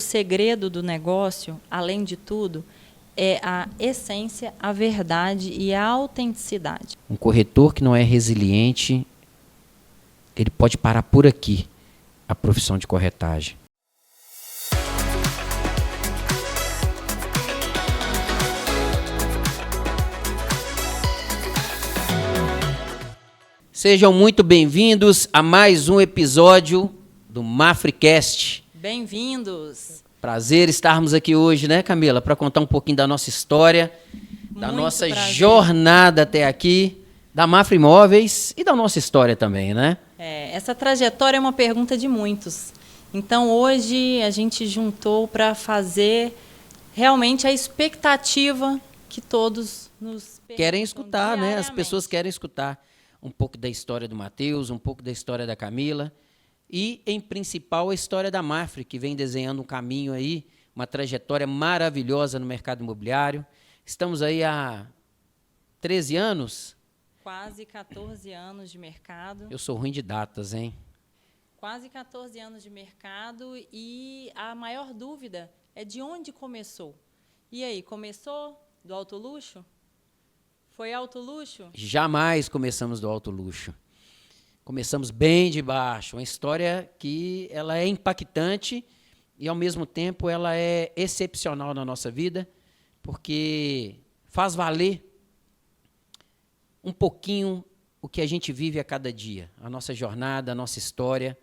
segredo do negócio, além de tudo, é a essência, a verdade e a autenticidade. Um corretor que não é resiliente, ele pode parar por aqui a profissão de corretagem. Sejam muito bem-vindos a mais um episódio do MAFREcast. Bem-vindos! Prazer estarmos aqui hoje, né, Camila, para contar um pouquinho da nossa história, da nossa jornada até aqui, da Mafre Imóveis e da nossa história também, né? Essa trajetória é uma pergunta de muitos. Então, hoje a gente juntou para fazer realmente a expectativa que todos nos querem escutar, né? As pessoas querem escutar um pouco da história do Matheus, um pouco da história da Camila e, em principal, a história da Mafre, que vem desenhando um caminho aí, uma trajetória maravilhosa no mercado imobiliário. Estamos aí há 13 anos? Quase 14 anos de mercado. Eu sou ruim de datas, hein? Quase 14 anos de mercado e a maior dúvida é de onde começou. E aí, começou do alto luxo? Foi alto luxo? Jamais começamos do alto luxo. Começamos bem de baixo. Uma história que ela é impactante e, ao mesmo tempo, ela é excepcional na nossa vida, porque faz valer um pouquinho o que a gente vive a cada dia, a nossa jornada, a nossa história.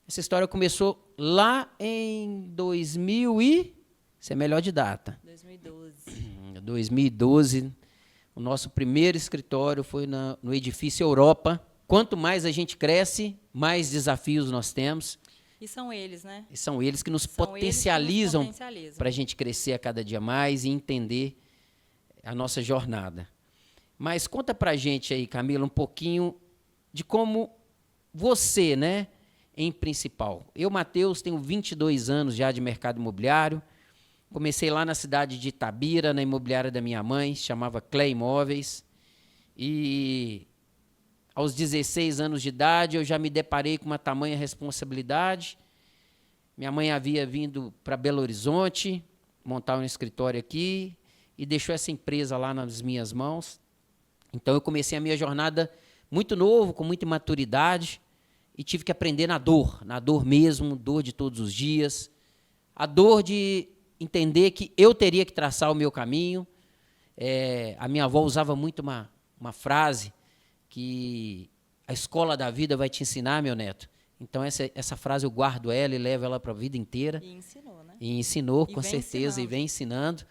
Essa história começou lá em 2000 e... Você é melhor de data. 2012. O nosso primeiro escritório foi no edifício Europa. Quanto mais a gente cresce, mais desafios nós temos. E são eles, né? E são eles que nos potencializam para a gente crescer a cada dia mais e entender a nossa jornada. Mas conta para a gente aí, Camila, um pouquinho de como você, né, em principal. Eu, Matheus, tenho 22 anos já de mercado imobiliário. Comecei lá na cidade de Itabira, na imobiliária da minha mãe, chamava Clé Imóveis. E aos 16 anos de idade, eu já me deparei com uma tamanha responsabilidade. Minha mãe havia vindo para Belo Horizonte, montar um escritório aqui, e deixou essa empresa lá nas minhas mãos. Então, eu comecei a minha jornada muito novo, com muita maturidade, e tive que aprender na dor mesmo, dor de todos os dias, a dor de entender que eu teria que traçar o meu caminho. A minha avó usava muito uma frase, que a escola da vida vai te ensinar, meu neto. Então, essa frase eu guardo ela e levo ela para a vida inteira. E ensinou, né? E ensinou, com certeza, e vem ensinando.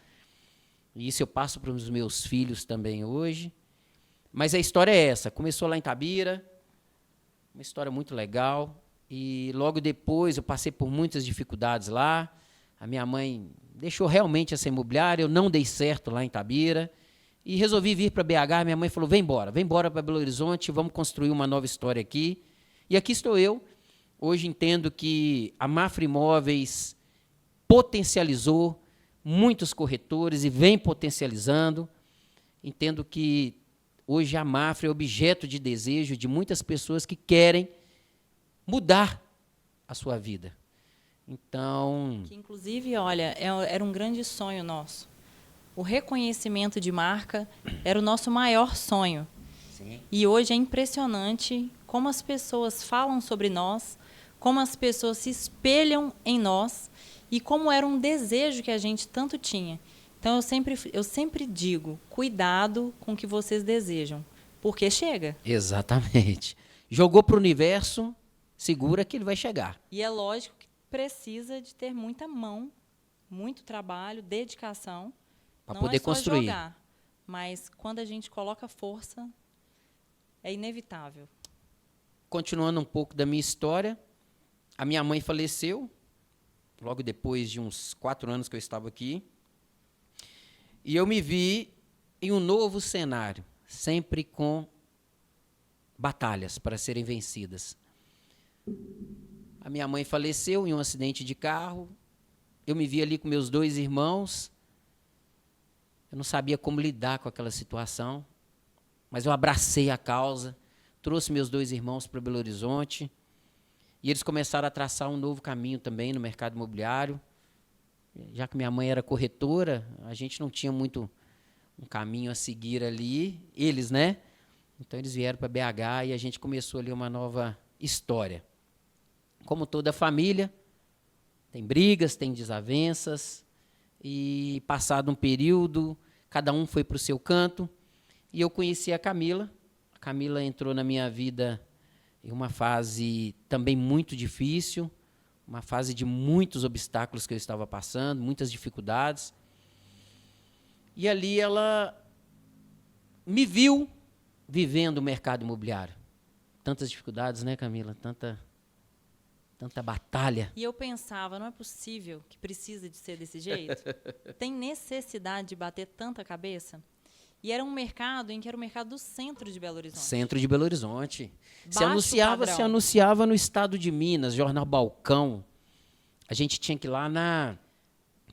E isso eu passo para os meus filhos também hoje. Mas a história é essa. Começou lá em Itabira, uma história muito legal. E logo depois eu passei por muitas dificuldades lá. A minha mãe deixou realmente essa imobiliária, eu não dei certo lá em Itabira. E resolvi vir para BH, minha mãe falou, vem embora para Belo Horizonte, vamos construir uma nova história aqui. E aqui estou eu. Hoje entendo que a Mafre Imóveis potencializou muitos corretores e vem potencializando. Entendo que hoje a Mafre é objeto de desejo de muitas pessoas que querem mudar a sua vida. Então... Que, inclusive, olha, era um grande sonho nosso. O reconhecimento de marca era o nosso maior sonho. Sim. E hoje é impressionante como as pessoas falam sobre nós, como as pessoas se espelham em nós e como era um desejo que a gente tanto tinha. Então, eu sempre digo, cuidado com o que vocês desejam, porque chega. Exatamente. Jogou para o universo, segura que ele vai chegar. E é lógico que precisa de ter muita mão, muito trabalho, dedicação, para poder construir. Jogar, mas quando a gente coloca força, é inevitável. Continuando um pouco da minha história, a minha mãe faleceu, logo depois de uns 4 anos que eu estava aqui, e eu me vi em um novo cenário, sempre com batalhas para serem vencidas. A minha mãe faleceu em um acidente de carro, eu me vi ali com meus 2 irmãos, eu não sabia como lidar com aquela situação, mas eu abracei a causa, trouxe meus 2 irmãos para Belo Horizonte, e eles começaram a traçar um novo caminho também no mercado imobiliário, já que minha mãe era corretora, a gente não tinha muito um caminho a seguir ali, eles, né? Então, eles vieram para BH e a gente começou ali uma nova história. Como toda família, tem brigas, tem desavenças, e passado um período, cada um foi para o seu canto, e eu conheci a Camila. A Camila entrou na minha vida em uma fase também muito difícil, uma fase de muitos obstáculos que eu estava passando, muitas dificuldades. E ali ela me viu vivendo o mercado imobiliário. Tantas dificuldades, né, Camila? Tanta batalha. E eu pensava, não é possível que precisa de ser desse jeito? Tem necessidade de bater tanta cabeça? E era um mercado em que era o mercado do centro de Belo Horizonte. Centro de Belo Horizonte. Se Baixo anunciava no estado de Minas, Jornal Balcão. A gente tinha que ir lá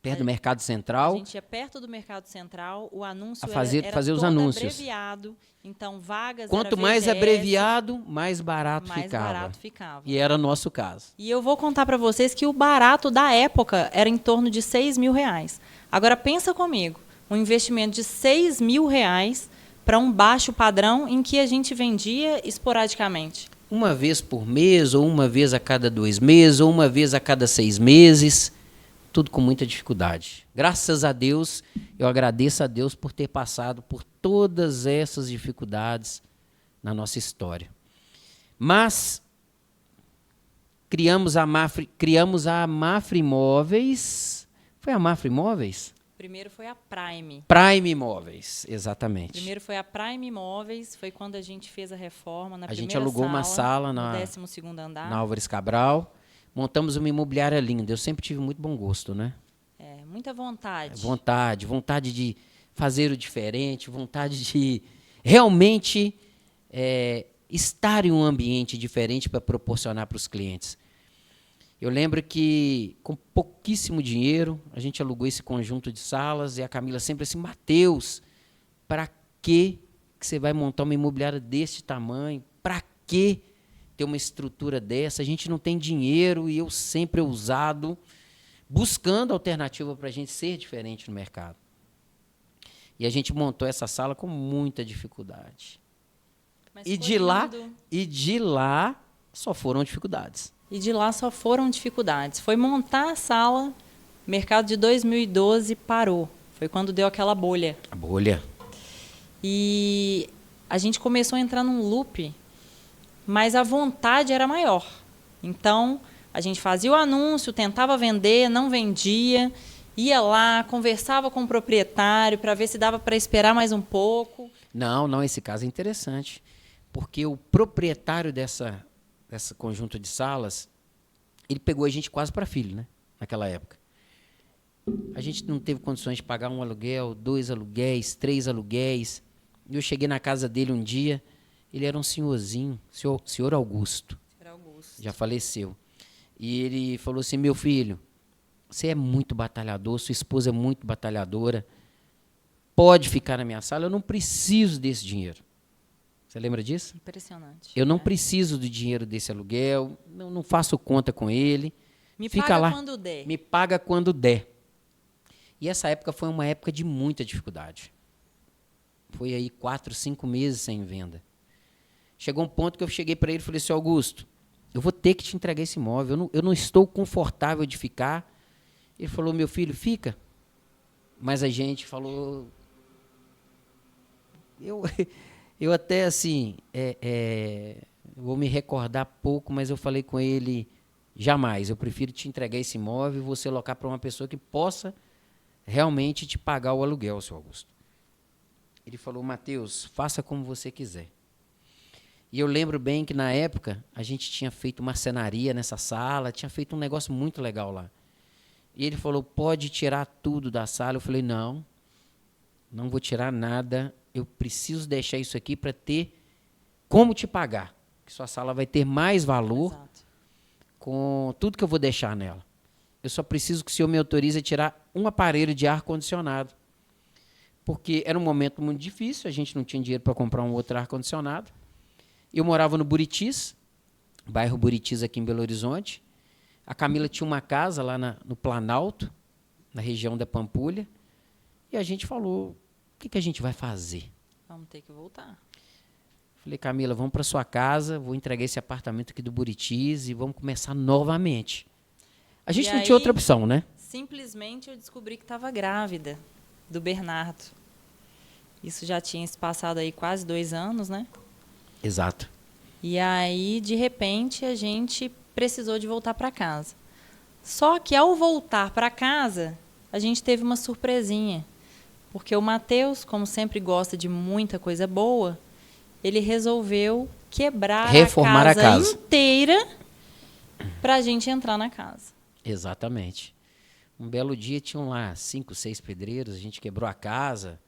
perto do Mercado Central. A gente ia perto do Mercado Central, o anúncio fazer era os todo anúncios. Abreviado, então vagas Quanto era mais VGS, abreviado, mais barato ficava. E era o nosso caso. E eu vou contar para vocês que o barato da época era em torno de R$6.000. Agora pensa comigo, um investimento de R$6.000 para um baixo padrão em que a gente vendia esporadicamente. Uma vez por mês, ou uma vez a cada 2 meses, ou uma vez a cada 6 meses, tudo com muita dificuldade. Graças a Deus, eu agradeço a Deus por ter passado por todas essas dificuldades na nossa história. Mas criamos a Mafra Imóveis. Foi a Mafra Imóveis? Primeiro foi a Prime. Prime Imóveis, exatamente. Primeiro foi a Prime Imóveis, foi quando a gente fez a reforma na primeira sala. A gente alugou uma sala no 12º andar. Na Álvares Cabral. Montamos uma imobiliária linda. Eu sempre tive muito bom gosto, né? Muita vontade. Vontade de fazer o diferente, vontade de realmente estar em um ambiente diferente para proporcionar para os clientes. Eu lembro que, com pouquíssimo dinheiro, a gente alugou esse conjunto de salas e a Camila sempre assim, Matheus, para que você vai montar uma imobiliária desse tamanho? Para que ter uma estrutura dessa? A gente não tem dinheiro e eu sempre ousado, buscando alternativa para a gente ser diferente no mercado. E a gente montou essa sala com muita dificuldade. E de lá só foram dificuldades. Foi montar a sala, mercado de 2012 parou. Foi quando deu aquela bolha. A bolha. E a gente começou a entrar num loop, mas a vontade era maior. Então, a gente fazia o anúncio, tentava vender, não vendia, ia lá, conversava com o proprietário para ver se dava para esperar mais um pouco. Não, esse caso é interessante, porque o proprietário desse conjunto de salas, ele pegou a gente quase para filho, né? Naquela época. A gente não teve condições de pagar um aluguel, 2 aluguéis, 3 aluguéis. Eu cheguei na casa dele um dia, ele era um senhorzinho, senhor Augusto. Já faleceu. E ele falou assim, meu filho, você é muito batalhador, sua esposa é muito batalhadora, pode ficar na minha sala, eu não preciso desse dinheiro. Você lembra disso? Impressionante. Eu não preciso do dinheiro desse aluguel, não faço conta com ele. Fica lá, quando der. Me paga quando der. E essa época foi uma época de muita dificuldade. Foi aí 4, 5 meses sem venda. Chegou um ponto que eu cheguei para ele e falei assim, Augusto, eu vou ter que te entregar esse imóvel, eu não estou confortável de ficar. Ele falou, meu filho, fica. Mas a gente falou... Eu até, assim, vou me recordar pouco, mas eu falei com ele, jamais, eu prefiro te entregar esse imóvel e você alocar para uma pessoa que possa realmente te pagar o aluguel, seu Augusto. Ele falou, Matheus, faça como você quiser. E eu lembro bem que, na época, a gente tinha feito marcenaria nessa sala, tinha feito um negócio muito legal lá. E ele falou, pode tirar tudo da sala. Eu falei, não vou tirar nada, eu preciso deixar isso aqui para ter como te pagar. Que sua sala vai ter mais valor. Exato. Com tudo que eu vou deixar nela. Eu só preciso que o senhor me autorize a tirar um aparelho de ar-condicionado. Porque era um momento muito difícil, a gente não tinha dinheiro para comprar um outro ar-condicionado. Eu morava no Buritis, bairro Buritis aqui em Belo Horizonte. A Camila tinha uma casa lá no Planalto, na região da Pampulha, e a gente falou, o que a gente vai fazer? Vamos ter que voltar. Falei, Camila, vamos para sua casa, vou entregar esse apartamento aqui do Buritis e vamos começar novamente. A gente não tinha outra opção, né? Simplesmente eu descobri que estava grávida do Bernardo. Isso já tinha se passado aí quase 2 anos, né? Exato. E aí, de repente, a gente precisou de voltar para casa. Só que ao voltar para casa, a gente teve uma surpresinha. Porque o Matheus, como sempre gosta de muita coisa boa, ele resolveu reformar a casa inteira para a gente entrar na casa. Exatamente. Um belo dia tinham lá 5, 6 pedreiros, a gente quebrou a casa.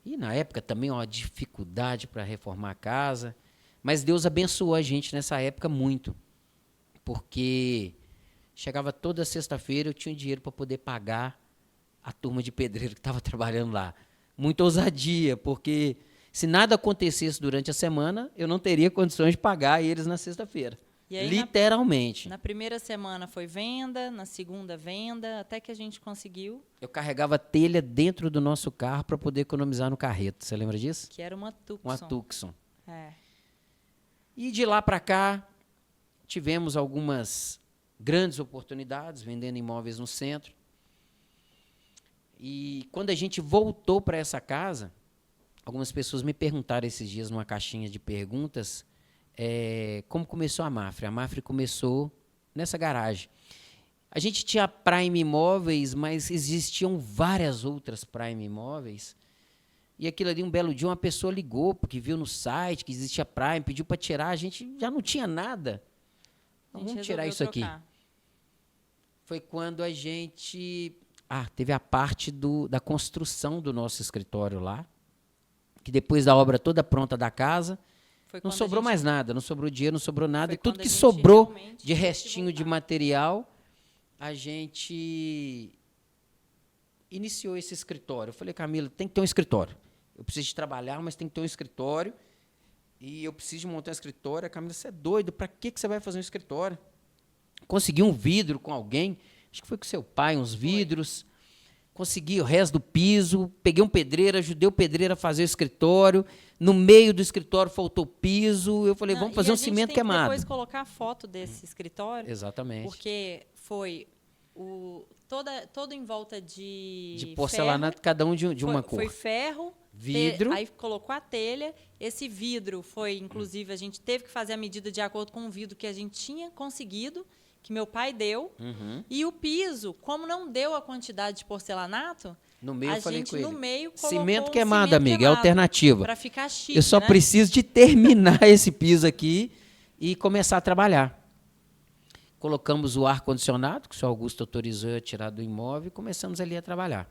E na época também uma dificuldade para reformar a casa. Mas Deus abençoou a gente nessa época muito. Porque chegava toda sexta-feira, eu tinha dinheiro para poder pagar a turma de pedreiro que estava trabalhando lá. Muita ousadia, porque se nada acontecesse durante a semana, eu não teria condições de pagar eles na sexta-feira. Literalmente. Na primeira semana foi venda, na segunda venda, até que a gente conseguiu. Eu carregava telha dentro do nosso carro para poder economizar no carreto. Você lembra disso? Que era uma Tucson. Uma Tucson. É. E de lá para cá, tivemos algumas grandes oportunidades, vendendo imóveis no centro. E quando a gente voltou para essa casa, algumas pessoas me perguntaram esses dias numa caixinha de perguntas como começou a Mafre. A Mafre começou nessa garagem. A gente tinha Prime Imóveis, mas existiam várias outras Prime Imóveis. E aquilo ali, um belo dia, uma pessoa ligou, porque viu no site que existia Prime, pediu para tirar, a gente já não tinha nada. Então, vamos tirar isso aqui. Foi quando a gente... teve a parte da construção do nosso escritório lá, que depois da obra toda pronta da casa, não sobrou mais nada, não sobrou dinheiro, não sobrou nada. E tudo que sobrou de restinho de material, a gente iniciou esse escritório. Eu falei, Camila, tem que ter um escritório. Eu preciso de trabalhar, mas tem que ter um escritório. E eu preciso de montar um escritório. A Camila, você é doido? Para que você vai fazer um escritório? Consegui um vidro com alguém, acho que foi com seu pai, uns vidros. Consegui o resto do piso, peguei um pedreiro, ajudei o pedreiro a fazer o escritório. No meio do escritório faltou piso. Eu falei, vamos fazer um cimento queimado. Depois colocar a foto desse escritório. Exatamente. Porque foi todo em volta de porcelanato, cada um de uma cor. Foi ferro, vidro. Aí colocou a telha. Esse vidro foi, inclusive, a gente teve que fazer a medida de acordo com o vidro que a gente tinha conseguido, que meu pai deu. E o piso, como não deu a quantidade de porcelanato, no meio a eu falei gente com ele, no meio colocou cimento queimado, amiga, é alternativa. Para ficar chique, eu só preciso de terminar esse piso aqui e começar a trabalhar. Colocamos o ar-condicionado, que o senhor Augusto autorizou eu a tirar do imóvel, e começamos ali a trabalhar.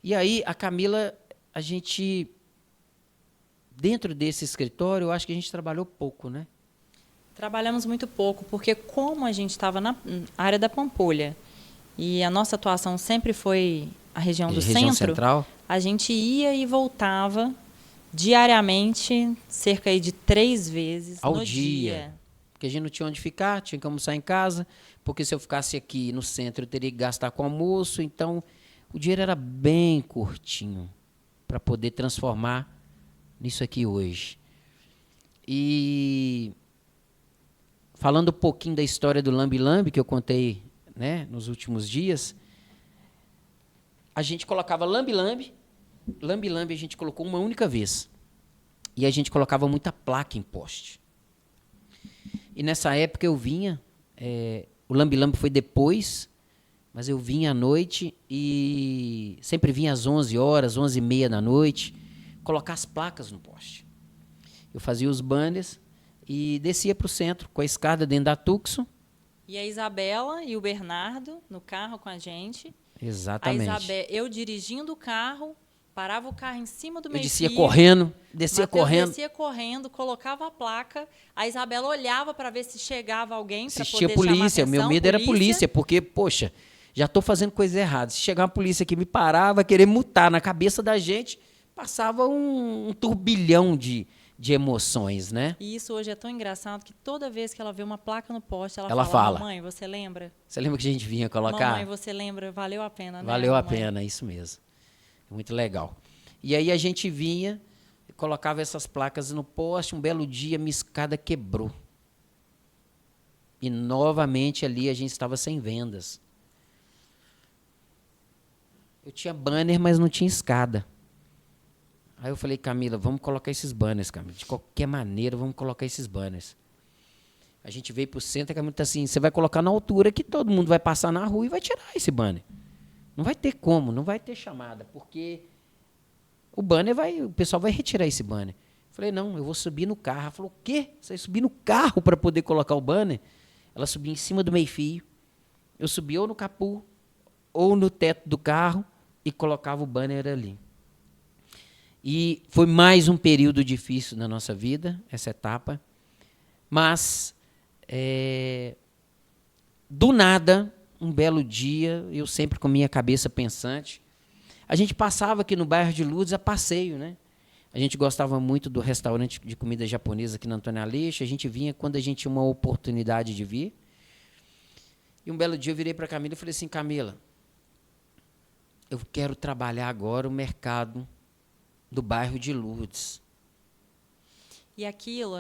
E aí, a Camila, a gente, dentro desse escritório, eu acho que a gente trabalhou pouco, né? Trabalhamos muito pouco, porque como a gente estava na área da Pampulha e a nossa atuação sempre foi a região do centro, central, a gente ia e voltava diariamente, cerca de 3 vezes ao no dia. Porque a gente não tinha onde ficar, tinha que almoçar em casa, porque se eu ficasse aqui no centro eu teria que gastar com almoço, então o dinheiro era bem curtinho para poder transformar nisso aqui hoje. E falando um pouquinho da história do Lambe Lambe, que eu contei, né, nos últimos dias, a gente colocava Lambe Lambe a gente colocou uma única vez. E a gente colocava muita placa em poste. E nessa época eu vinha, o Lambe Lambe foi depois, mas eu vinha à noite e sempre vinha às 11 horas, 11h30 da noite, colocar as placas no poste. Eu fazia os banners e descia para o centro com a escada dentro da Tucson. E a Isabela e o Bernardo no carro com a gente. Exatamente. Eu dirigindo o carro, parava o carro em cima do meio-fio. Eu descia correndo, colocava a placa. A Isabela olhava para ver se chegava alguém para poder chamar a polícia. O meu medo era polícia, porque, poxa, já estou fazendo coisa errada. Se chegar uma polícia que me parava, querer multar na cabeça da gente, passava um turbilhão de de emoções, né? E isso hoje é tão engraçado que toda vez que ela vê uma placa no poste, ela fala: mamãe, você lembra? Você lembra que a gente vinha colocar? Mamãe, você lembra? Valeu a pena, né? Valeu a mamãe? pena, isso mesmo. Muito legal. E aí a gente vinha, colocava essas placas no poste, um belo dia minha escada quebrou. E novamente ali a gente estava sem vendas. Eu tinha banner, mas não tinha escada. Aí eu falei: Camila, vamos colocar esses banners, Camila. De qualquer maneira, vamos colocar esses banners. A gente veio pro centro, a Camila tá assim: você vai colocar na altura que todo mundo vai passar na rua e vai tirar esse banner. Não vai ter como, não vai ter chamada, porque o banner o pessoal vai retirar esse banner. Eu falei: não, eu vou subir no carro. Ela falou: o quê? Você vai subir no carro para poder colocar o banner? Ela subia em cima do meio-fio. Eu subia ou no capô ou no teto do carro e colocava o banner ali. E foi mais um período difícil na nossa vida, essa etapa. Mas, do nada, um belo dia, eu sempre com minha cabeça pensante, a gente passava aqui no bairro de Lourdes a passeio, né? A gente gostava muito do restaurante de comida japonesa aqui na Antônio Aleixo. A gente vinha quando a gente tinha uma oportunidade de vir. E um belo dia eu virei para a Camila e falei assim: Camila, eu quero trabalhar agora o mercado do bairro de Lourdes. E aquilo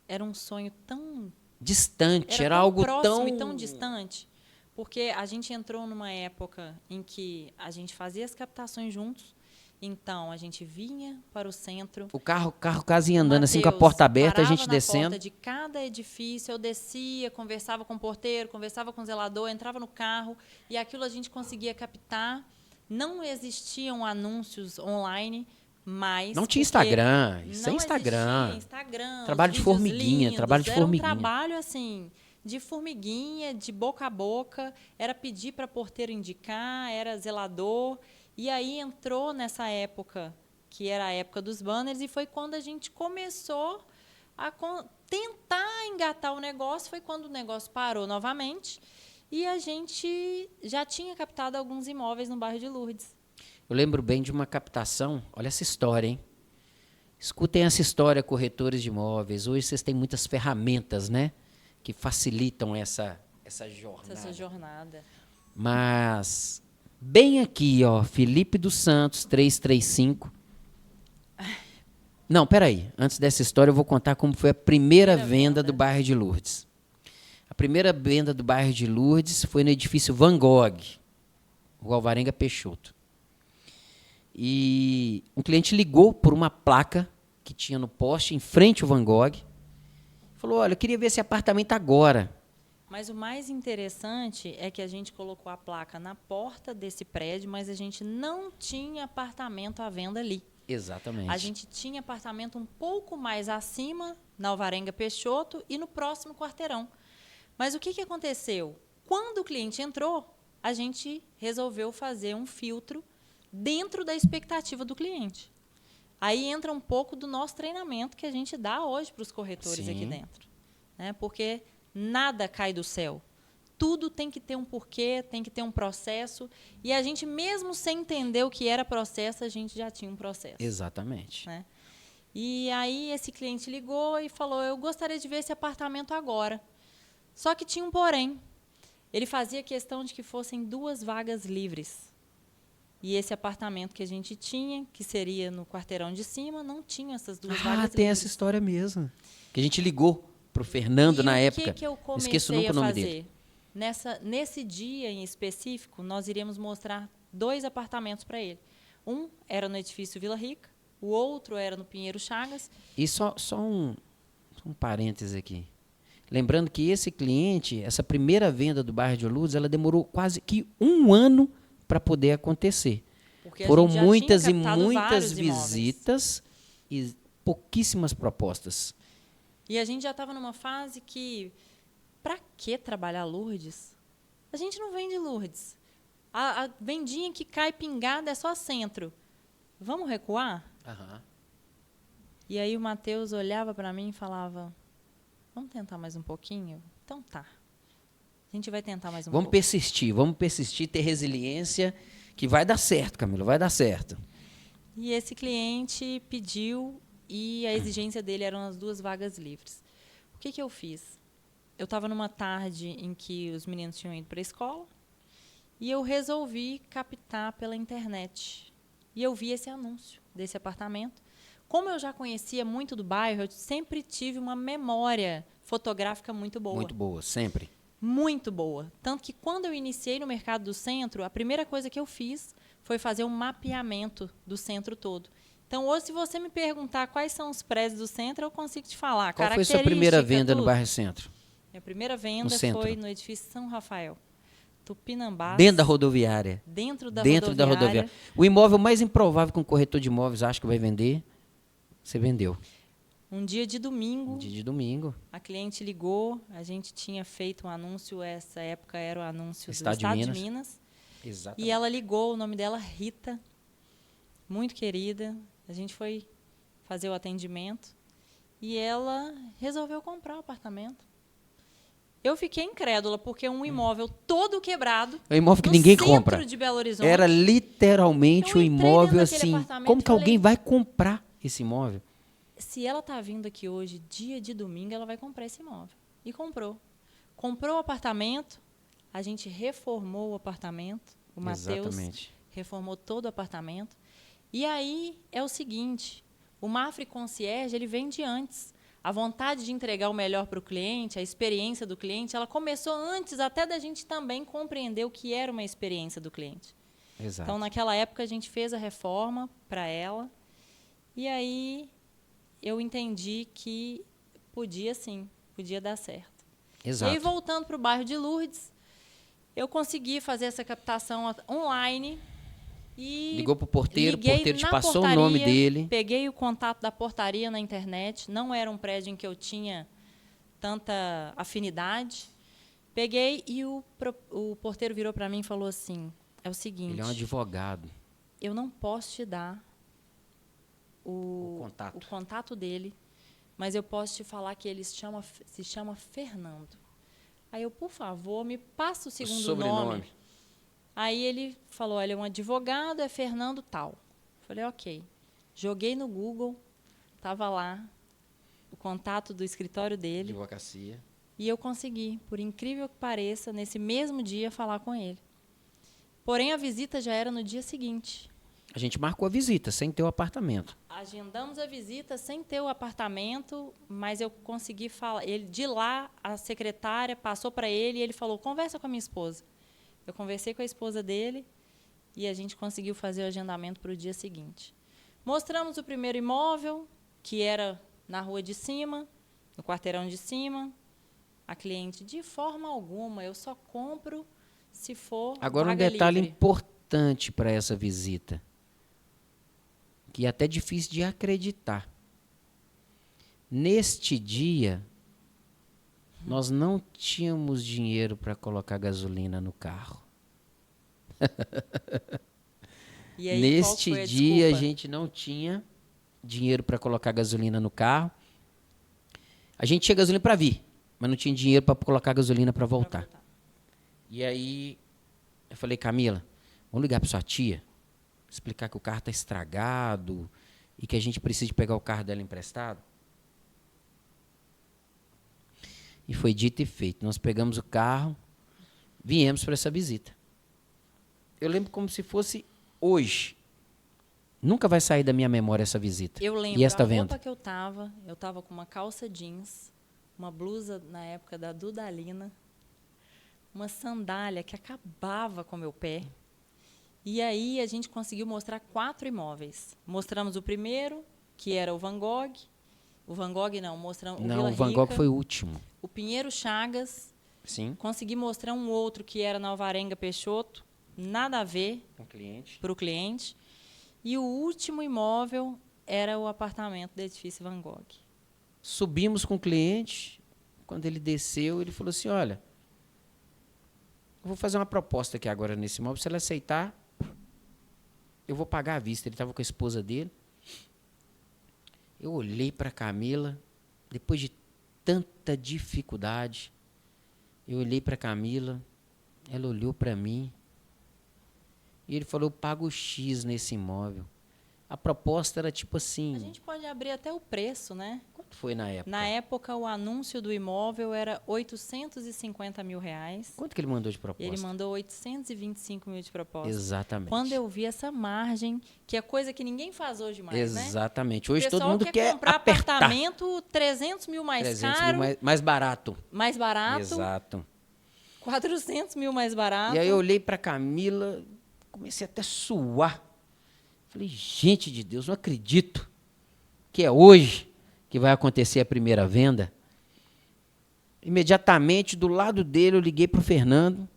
era um sonho tão distante, era algo próximo tão... e tão distante, porque a gente entrou numa época em que a gente fazia as captações juntos, então a gente vinha para o centro. O carro quase ia andando assim com a porta aberta, a gente descendo. Na porta de cada edifício, eu descia, conversava com o porteiro, conversava com o zelador, entrava no carro e aquilo a gente conseguia captar. Não existiam anúncios online, mas não tinha Instagram, sem Instagram. Trabalho de formiguinha, lindos, trabalho de formiguinha. Era um trabalho assim, de formiguinha, de boca a boca, era pedir para porteiro indicar, era zelador. E aí entrou nessa época, que era a época dos banners, e foi quando a gente começou a tentar engatar o negócio, foi quando o negócio parou novamente, e a gente já tinha captado alguns imóveis no bairro de Lourdes. Eu lembro bem de uma captação, olha essa história, hein? Escutem essa história, corretores de imóveis. Hoje vocês têm muitas ferramentas, né? Que facilitam essa jornada. Mas, bem aqui, ó, Felipe dos Santos, 335. Não, peraí. Antes dessa história, eu vou contar como foi a primeira venda do bairro de Lourdes. A primeira venda do bairro de Lourdes foi no edifício Van Gogh, Rua Alvarenga Peixoto. E um cliente ligou por uma placa que tinha no poste, em frente ao Van Gogh. Falou: olha, eu queria ver esse apartamento agora. Mas o mais interessante é que a gente colocou a placa na porta desse prédio, mas a gente não tinha apartamento à venda ali. Exatamente. A gente tinha apartamento um pouco mais acima, na Alvarenga Peixoto, e no próximo quarteirão. Mas o que aconteceu? Quando o cliente entrou, a gente resolveu fazer um filtro dentro da expectativa do cliente. Aí entra um pouco do nosso treinamento que a gente dá hoje para os corretores aqui dentro. Né? Porque nada cai do céu. Tudo tem que ter um porquê, tem que ter um processo. E a gente, mesmo sem entender o que era processo, a gente já tinha um processo. Exatamente. Né? E aí esse cliente ligou e falou: eu gostaria de ver esse apartamento agora. Só que tinha um porém. Ele fazia questão de que fossem 2 vagas livres. E esse apartamento que a gente tinha, que seria no quarteirão de cima, não tinha essas 2 vagas livres. Tem essa história mesmo. Que a gente ligou para o Fernando na época. O que eu comecei Esqueço nunca o nome dele. Nesse dia em específico, nós iríamos mostrar 2 apartamentos para ele. Um era no edifício Vila Rica, o outro era no Pinheiro Chagas. E só um parêntese aqui. Lembrando que esse cliente, essa primeira venda do bairro de Lourdes, ela demorou quase que 1 ano para poder acontecer. Porque foram muitas e muitas visitas e pouquíssimas propostas. E a gente já estava numa fase que, para que trabalhar Lourdes? A gente não vende Lourdes. A vendinha que cai pingada é só centro. Vamos recuar? Uhum. E aí o Matheus olhava para mim e falava: vamos tentar mais um pouquinho? Então tá. A gente vai tentar mais um pouco. Vamos persistir, ter resiliência, que vai dar certo, Camila, vai dar certo. E esse cliente pediu e a exigência dele eram as 2 vagas livres. O que eu fiz? Eu estava numa tarde em que os meninos tinham ido para a escola e eu resolvi captar pela internet. E eu vi esse anúncio desse apartamento. Como eu já conhecia muito do bairro, eu sempre tive uma memória fotográfica muito boa. Muito boa, sempre. Muito boa. Tanto que quando eu iniciei no mercado do centro, a primeira coisa que eu fiz foi fazer um mapeamento do centro todo. Então, hoje, se você me perguntar quais são os prédios do centro, eu consigo te falar. Qual foi a sua primeira venda no bairro Centro? Minha primeira venda foi no edifício São Rafael, Tupinambás. Dentro da rodoviária? Dentro da rodoviária. O imóvel mais improvável que um corretor de imóveis acha que vai vender, você vendeu. Um dia de domingo. Um dia de domingo. A cliente ligou, a gente tinha feito um anúncio, essa época era o anúncio do Estado de Minas. Exatamente. E ela ligou, o nome dela Rita, muito querida. A gente foi fazer o atendimento e ela resolveu comprar o apartamento. Eu fiquei incrédula, porque um imóvel todo quebrado, é um imóvel que ninguém compra. Centro de Belo Horizonte. Era literalmente um imóvel assim. Como que alguém vai comprar esse imóvel? Se ela está vindo aqui hoje, dia de domingo, ela vai comprar esse imóvel. E comprou. Comprou o apartamento, a gente reformou o apartamento, o Matheus reformou todo o apartamento. E aí é o seguinte, o Mafre Concierge, ele vem de antes. A vontade de entregar o melhor para o cliente, a experiência do cliente, ela começou antes até da gente também compreender o que era uma experiência do cliente. Exato. Então, naquela época, a gente fez a reforma para ela. E aí eu entendi que podia sim, podia dar certo. Exato. E aí, voltando para o bairro de Lourdes, eu consegui fazer essa captação online. E ligou para o porteiro te passou o nome dele. Peguei o contato da portaria na internet, não era um prédio em que eu tinha tanta afinidade. Peguei e o porteiro virou para mim e falou assim, é o seguinte... Ele é um advogado. Eu não posso te dar o contato dele, mas eu posso te falar que ele se chama Fernando. Aí eu, por favor, me passa o segundo nome. Aí ele falou, olha, é um advogado, é Fernando tal. Falei, ok. Joguei no Google, estava lá o contato do escritório dele. Advocacia. E eu consegui, por incrível que pareça, nesse mesmo dia, falar com ele. Porém, a visita já era no dia seguinte. A gente marcou a visita, sem ter o apartamento. Agendamos a visita sem ter o apartamento, mas eu consegui falar. Ele, de lá, a secretária passou para ele e ele falou, conversa com a minha esposa. Eu conversei com a esposa dele e a gente conseguiu fazer o agendamento para o dia seguinte. Mostramos o primeiro imóvel, que era na rua de cima, no quarteirão de cima. A cliente, de forma alguma, eu só compro se for agora vaga um detalhe livre. Importante para essa visita, que é até difícil de acreditar. Neste dia, nós não tínhamos dinheiro para colocar gasolina no carro. E aí, neste dia, a gente não tinha dinheiro para colocar gasolina no carro. A gente tinha gasolina para vir, mas não tinha dinheiro para colocar gasolina para voltar. E aí, eu falei, Camila, vamos ligar para sua tia, explicar que o carro está estragado e que a gente precisa pegar o carro dela emprestado. E foi dito e feito. Nós pegamos o carro, viemos para essa visita. Eu lembro como se fosse hoje. Nunca vai sair da minha memória essa visita. Eu lembro, e esta a venda. roupa que eu estava com uma calça jeans, uma blusa na época da Dudalina, uma sandália que acabava com o meu pé. E aí a gente conseguiu mostrar 4 imóveis. Mostramos o primeiro, que era o Van Gogh. O Van Gogh não, mostramos o Vila o Van Gogh foi o último. O Pinheiro Chagas. Sim. Consegui mostrar um outro que era na Alvarenga Peixoto. Nada a ver para o cliente. E o último imóvel era o apartamento do edifício Van Gogh. Subimos com o cliente. Quando ele desceu, ele falou assim, olha, eu vou fazer uma proposta aqui agora nesse imóvel. Se ele aceitar, eu vou pagar à vista. Ele estava com a esposa dele. Eu olhei para a Camila, depois de tanta dificuldade, eu olhei para a Camila, ela olhou para mim, e ele falou, eu pago X nesse imóvel. A proposta era tipo assim... A gente pode abrir até o preço, né? Quanto foi na época? Na época, o anúncio do imóvel era R$850 mil. Quanto que ele mandou de proposta? Ele mandou 825 mil de proposta. Exatamente. Quando eu vi essa margem, que é coisa que ninguém faz hoje mais, Exatamente. né? Hoje todo mundo quer comprar apertar. apartamento 300 mil mais 300 caro. mil mais barato. Mais barato. Exato. 400 mil mais barato. E aí eu olhei para Camila, comecei até a suar. Falei, gente de Deus, não acredito que é hoje que vai acontecer a primeira venda. Imediatamente, do lado dele, eu liguei para o Fernando.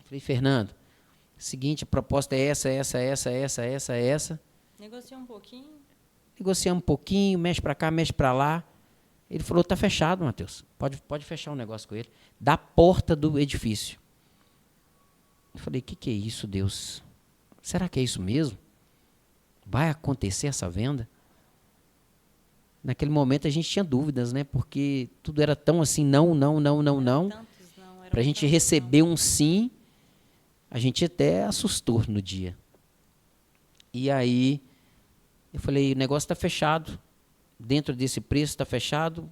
Falei, Fernando, seguinte, a proposta é essa. Negocia um pouquinho. Negociamos um pouquinho, mexe para cá, mexe para lá. Ele falou, tá fechado, Matheus. Pode fechar um negócio com ele. Da porta do edifício. Eu falei, que é isso, Deus? Será que é isso mesmo? Vai acontecer essa venda? Naquele momento a gente tinha dúvidas, né? Porque tudo era tão assim, não. Para a gente receber um sim, a gente até assustou no dia. E aí, eu falei, o negócio está fechado. Dentro desse preço está fechado.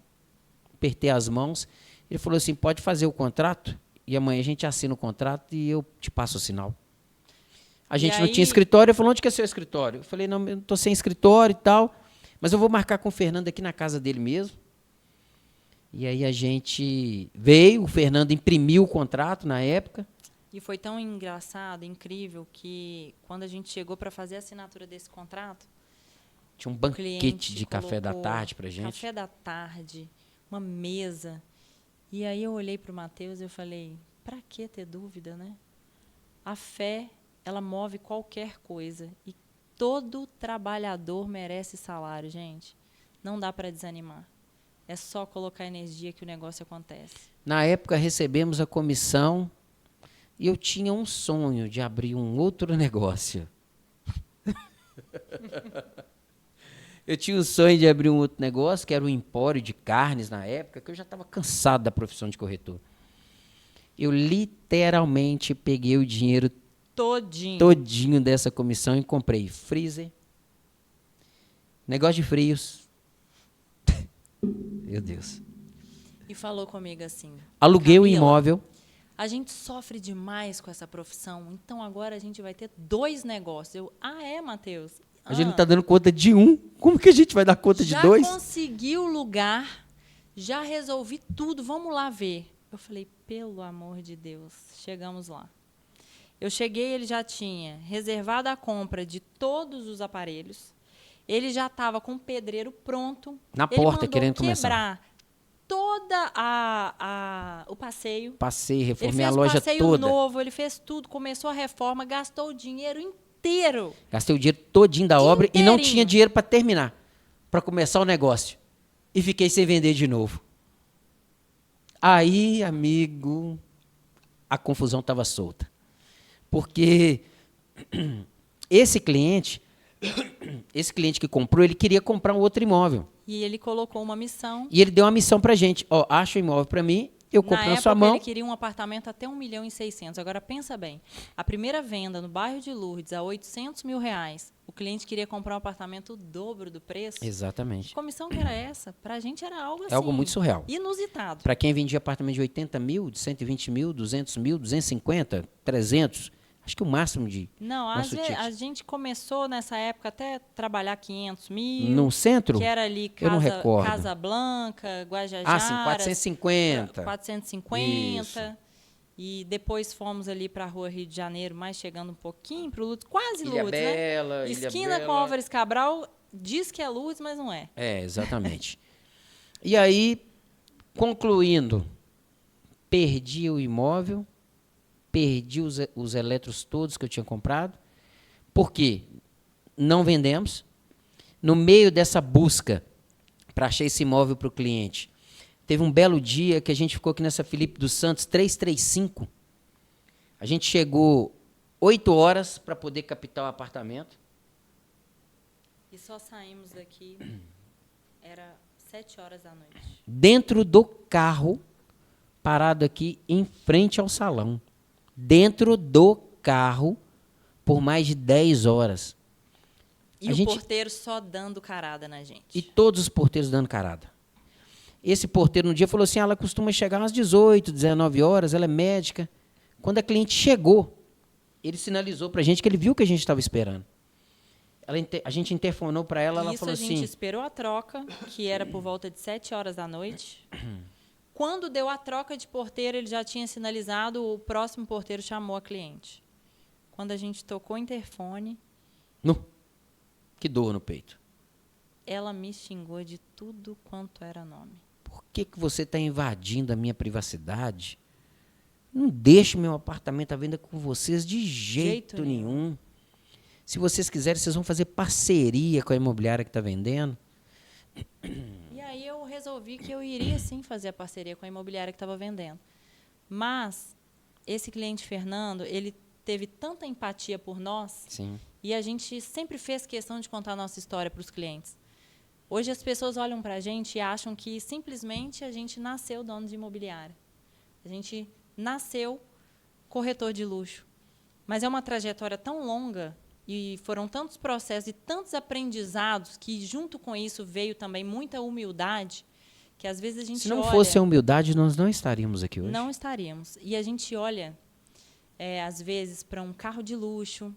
Apertei as mãos. Ele falou assim, pode fazer o contrato e amanhã a gente assina o contrato e eu te passo o sinal. A gente não tinha escritório. Ele falou, onde que é seu escritório? Eu falei, não, eu estou sem escritório e tal, mas eu vou marcar com o Fernando aqui na casa dele mesmo. E aí a gente veio, o Fernando imprimiu o contrato na época. E foi tão engraçado, incrível, que quando a gente chegou para fazer a assinatura desse contrato, tinha um banquete de café da tarde para gente. Café da tarde, uma mesa. E aí eu olhei para o Matheus e eu falei, para que ter dúvida, né? A fé, ela move qualquer coisa. E todo trabalhador merece salário, gente. Não dá para desanimar. É só colocar energia que o negócio acontece. Na época, recebemos a comissão e eu tinha um sonho de abrir um outro negócio. Eu tinha o sonho de abrir um outro negócio, que era o empório de carnes na época, que eu já estava cansado da profissão de corretor. Eu literalmente peguei o dinheiro todinho dessa comissão e comprei freezer, negócio de frios. Meu Deus. E falou comigo assim, aluguei o imóvel. A gente sofre demais com essa profissão, então agora a gente vai ter 2 negócios. Eu, Matheus? A gente não está dando conta de um. Como que a gente vai dar conta de 2? Já consegui o lugar, já resolvi tudo, vamos lá ver. Eu falei, pelo amor de Deus, chegamos lá. Eu cheguei, ele já tinha reservado a compra de todos os aparelhos, ele já estava com o pedreiro pronto. Na porta, querendo quebrar toda o passeio. Passei, reformei a loja toda. Ele fez passeio novo, ele fez tudo, começou a reforma, gastou o dinheiro inteiro. Gastei o dinheiro todinho da obra e não tinha dinheiro para terminar, para começar o negócio. E fiquei sem vender de novo. Aí, amigo, a confusão estava solta. Porque esse cliente que comprou, ele queria comprar um outro imóvel. E ele colocou uma missão. E ele deu uma missão para a gente. Ó, acha o imóvel para mim, eu compro na sua mão. Ele queria um apartamento até 1.600.000. Agora, pensa bem. A primeira venda no bairro de Lourdes, a R$800 mil, o cliente queria comprar um apartamento o dobro do preço. Exatamente. Que comissão que era essa? Para a gente era algo assim. É algo muito surreal. Inusitado. Para quem vendia apartamento de 80 mil, de 120 mil, 200 mil, 250, 300... Acho que o máximo de... Não, a gente começou nessa época até a trabalhar 500 mil. No centro? Que era ali Casa Blanca, Guajajara. Ah, sim, 450. 450. Isso. E depois fomos ali para a Rua Rio de Janeiro, mais chegando um pouquinho para o Lourdes. Quase Ilha Lourdes, Bela, né? Ilha Esquina Bela. com Álvares Cabral, diz que é Lourdes, mas não é. É, exatamente. E aí, concluindo, perdi o imóvel, perdi os eletros todos que eu tinha comprado. Por quê? Não vendemos. No meio dessa busca para achar esse imóvel para o cliente, teve um belo dia que a gente ficou aqui nessa Felipe dos Santos 335. A gente chegou 8 horas para poder captar o apartamento. E só saímos daqui, era 7 horas da noite. Dentro do carro, parado aqui em frente ao salão. Dentro do carro, por mais de 10 horas. E o porteiro só dando carada na gente. E todos os porteiros dando carada. Esse porteiro, no dia, falou assim, ela costuma chegar às 18, 19 horas, ela é médica. Quando a cliente chegou, ele sinalizou para a gente que ele viu que a gente estava esperando. A gente interfonou para ela, ela falou assim... Isso, a gente esperou a troca, que era por volta de 7 horas da noite. Quando deu a troca de porteiro, ele já tinha sinalizado, o próximo porteiro chamou a cliente. Quando a gente tocou o interfone... Que dor no peito. Ela me xingou de tudo quanto era nome. Por que você está invadindo a minha privacidade? Não deixe meu apartamento à venda com vocês de jeito nenhum. Se vocês quiserem, vocês vão fazer parceria com a imobiliária que está vendendo. E aí eu resolvi que eu iria sim fazer a parceria com a imobiliária que estava vendendo. Mas esse cliente Fernando, ele teve tanta empatia por nós. Sim. E a gente sempre fez questão de contar a nossa história para os clientes. Hoje as pessoas olham para a gente e acham que simplesmente a gente nasceu dono de imobiliária. A gente nasceu corretor de luxo. Mas é uma trajetória tão longa e foram tantos processos e tantos aprendizados que junto com isso veio também muita humildade que às vezes a gente olha... Se não fosse a humildade, nós não estaríamos aqui hoje. Não estaríamos. E a gente olha, às vezes, para um carro de luxo,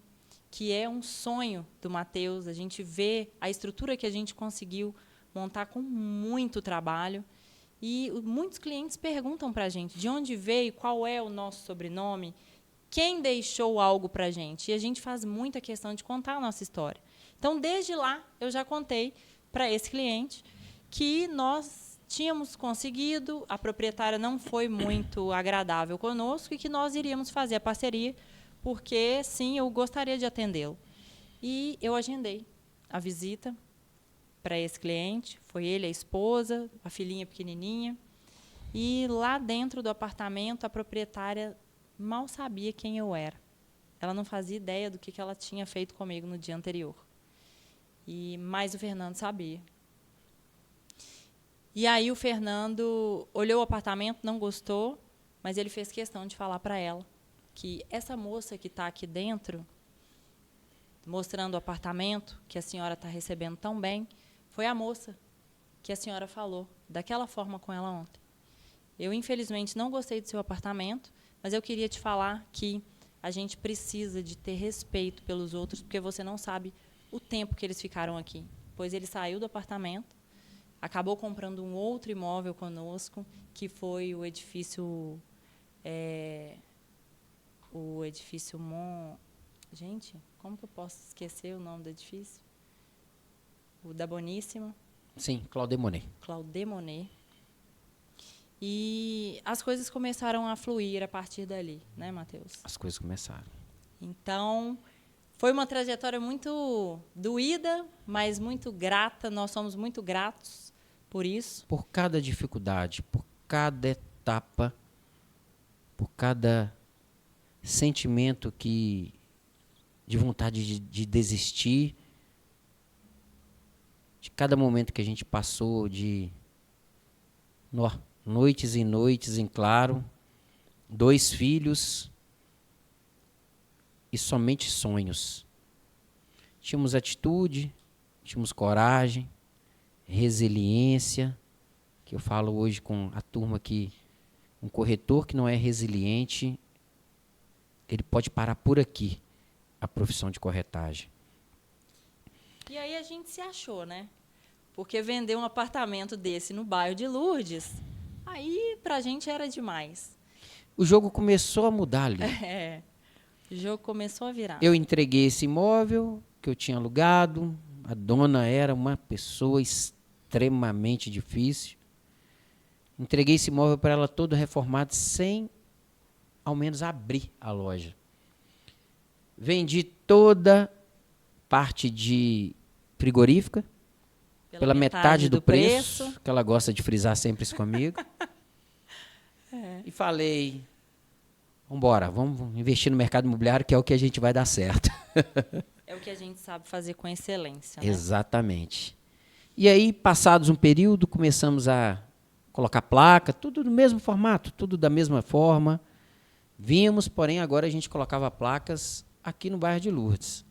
que é um sonho do Matheus. A gente vê a estrutura que a gente conseguiu montar com muito trabalho. E muitos clientes perguntam para a gente de onde veio, qual é o nosso sobrenome, quem deixou algo para a gente. E a gente faz muita questão de contar a nossa história. Então, desde lá, eu já contei para esse cliente que nós tínhamos conseguido, a proprietária não foi muito agradável conosco e que nós iríamos fazer a parceria, porque, sim, eu gostaria de atendê-lo. E eu agendei a visita para esse cliente. Foi ele, a esposa, a filhinha pequenininha. E lá dentro do apartamento, a proprietária mal sabia quem eu era. Ela não fazia ideia do que ela tinha feito comigo no dia anterior. Mas o Fernando sabia. E aí o Fernando olhou o apartamento, não gostou, mas ele fez questão de falar para ela que essa moça que está aqui dentro, mostrando o apartamento, que a senhora está recebendo tão bem, foi a moça que a senhora falou daquela forma com ela ontem. Eu, infelizmente, não gostei do seu apartamento, mas eu queria te falar que a gente precisa de ter respeito pelos outros, porque você não sabe o tempo que eles ficaram aqui. Pois ele saiu do apartamento, acabou comprando um outro imóvel conosco, que foi o edifício... Gente, como que eu posso esquecer o nome do edifício? O da Boníssima. Sim, Claudemonet. Claudemonet. E as coisas começaram a fluir a partir dali, né, Matheus? As coisas começaram. Então, foi uma trajetória muito doída, mas muito grata. Nós somos muito gratos por isso. Por cada dificuldade, por cada etapa, por cada sentimento de vontade de desistir, de cada momento que a gente passou, de noites e noites em claro, 2 filhos e somente sonhos. Tínhamos atitude, tínhamos coragem, resiliência, que eu falo hoje com a turma que um corretor que não é resiliente, ele pode parar por aqui a profissão de corretagem. E aí a gente se achou, né? Porque vender um apartamento desse no bairro de Lourdes, aí pra gente era demais. O jogo começou a mudar ali. O jogo começou a virar. Eu entreguei esse imóvel que eu tinha alugado, a dona era uma pessoa extremamente difícil. Entreguei esse imóvel para ela todo reformado, sem ao menos abrir a loja. Vendi toda parte de frigorífica pela metade do preço, que ela gosta de frisar sempre isso comigo. E falei, vamos investir no mercado imobiliário, que é o que a gente vai dar certo. É o que a gente sabe fazer com excelência, né? Exatamente. E aí, passados um período, começamos a colocar placa, tudo no mesmo formato, tudo da mesma forma. Vimos, porém, agora a gente colocava placas aqui no bairro de Lourdes.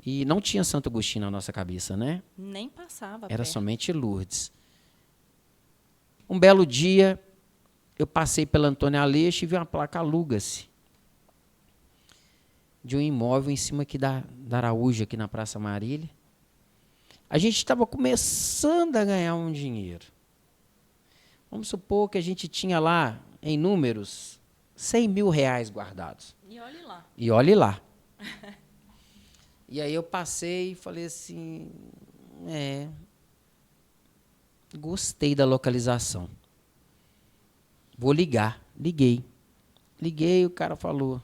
E não tinha Santo Agostinho na nossa cabeça, né? Nem passava Era perto. somente Lourdes. Um belo dia, eu passei pela Antônio Aleixo e vi uma placa aluga-se de um imóvel em cima aqui da Araújo, aqui na Praça Marília. A gente estava começando a ganhar um dinheiro. Vamos supor que a gente tinha lá, em números, 100 mil reais guardados. E olhe lá. E olhe lá. E aí eu passei e falei assim, gostei da localização. Vou ligar. Liguei. Liguei, o cara falou,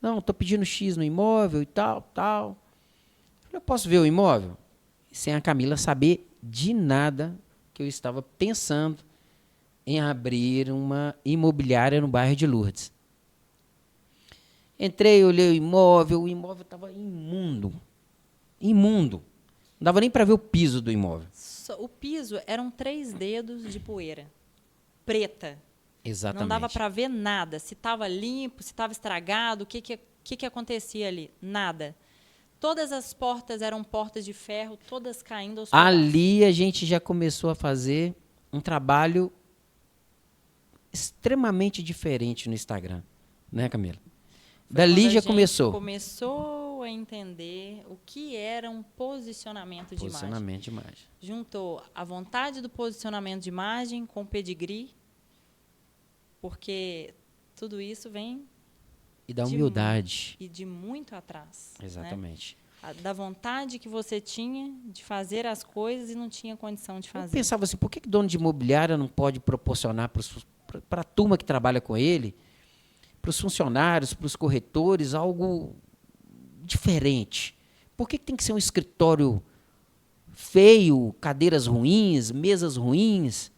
não, estou pedindo X no imóvel e tal, tal. Falei, eu posso ver o imóvel? Sem a Camila saber de nada que eu estava pensando em abrir uma imobiliária no bairro de Lourdes. Entrei, olhei o imóvel estava imundo. Imundo. Não dava nem para ver o piso do imóvel. O piso eram 3 dedos de poeira. Preta. Exatamente. Não dava para ver nada. Se estava limpo, se estava estragado, o que acontecia ali? Nada. Todas as portas eram portas de ferro, todas caindo aos pedaços. Ali a gente já começou a fazer um trabalho extremamente diferente no Instagram. Né, Camila? Dali já começou. Começou a entender o que era um posicionamento de imagem. Juntou a vontade do posicionamento de imagem com o pedigree, porque tudo isso vem e da humildade. E de muito atrás. Exatamente. Né? Da vontade que você tinha de fazer as coisas e não tinha condição de fazer. Eu pensava assim, por que dono de imobiliária não pode proporcionar para a turma que trabalha com ele, para os funcionários, para os corretores, algo diferente? Por que tem que ser um escritório feio, cadeiras ruins, mesas ruins?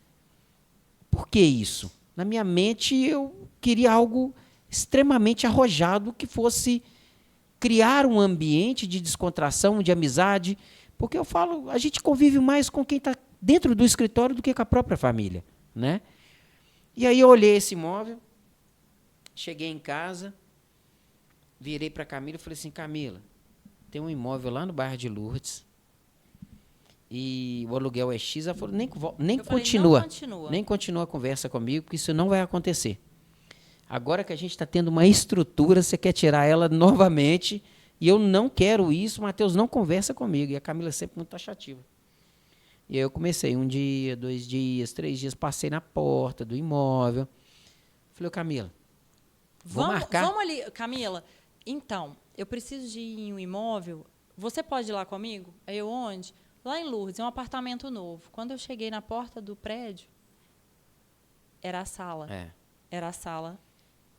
Por que isso? Na minha mente, eu queria algo extremamente arrojado que fosse criar um ambiente de descontração, de amizade, porque eu falo, a gente convive mais com quem está dentro do escritório do que com a própria família, né? E aí eu olhei esse imóvel, cheguei em casa, virei para a Camila e falei assim, Camila, tem um imóvel lá no bairro de Lourdes e o aluguel é X. Ela falou, nem continua a conversa comigo, porque isso não vai acontecer. Agora que a gente está tendo uma estrutura, você quer tirar ela novamente e eu não quero isso, Matheus, não conversa comigo. E a Camila é sempre muito taxativa. E aí eu comecei 1 dia, 2 dias, 3 dias, passei na porta do imóvel. Falei, Camila, vamos marcar? Vamos ali, Camila. Então, eu preciso de ir em um imóvel. Você pode ir lá comigo? Aí eu, onde? Lá em Lourdes, é um apartamento novo. Quando eu cheguei na porta do prédio, era a sala. Era a sala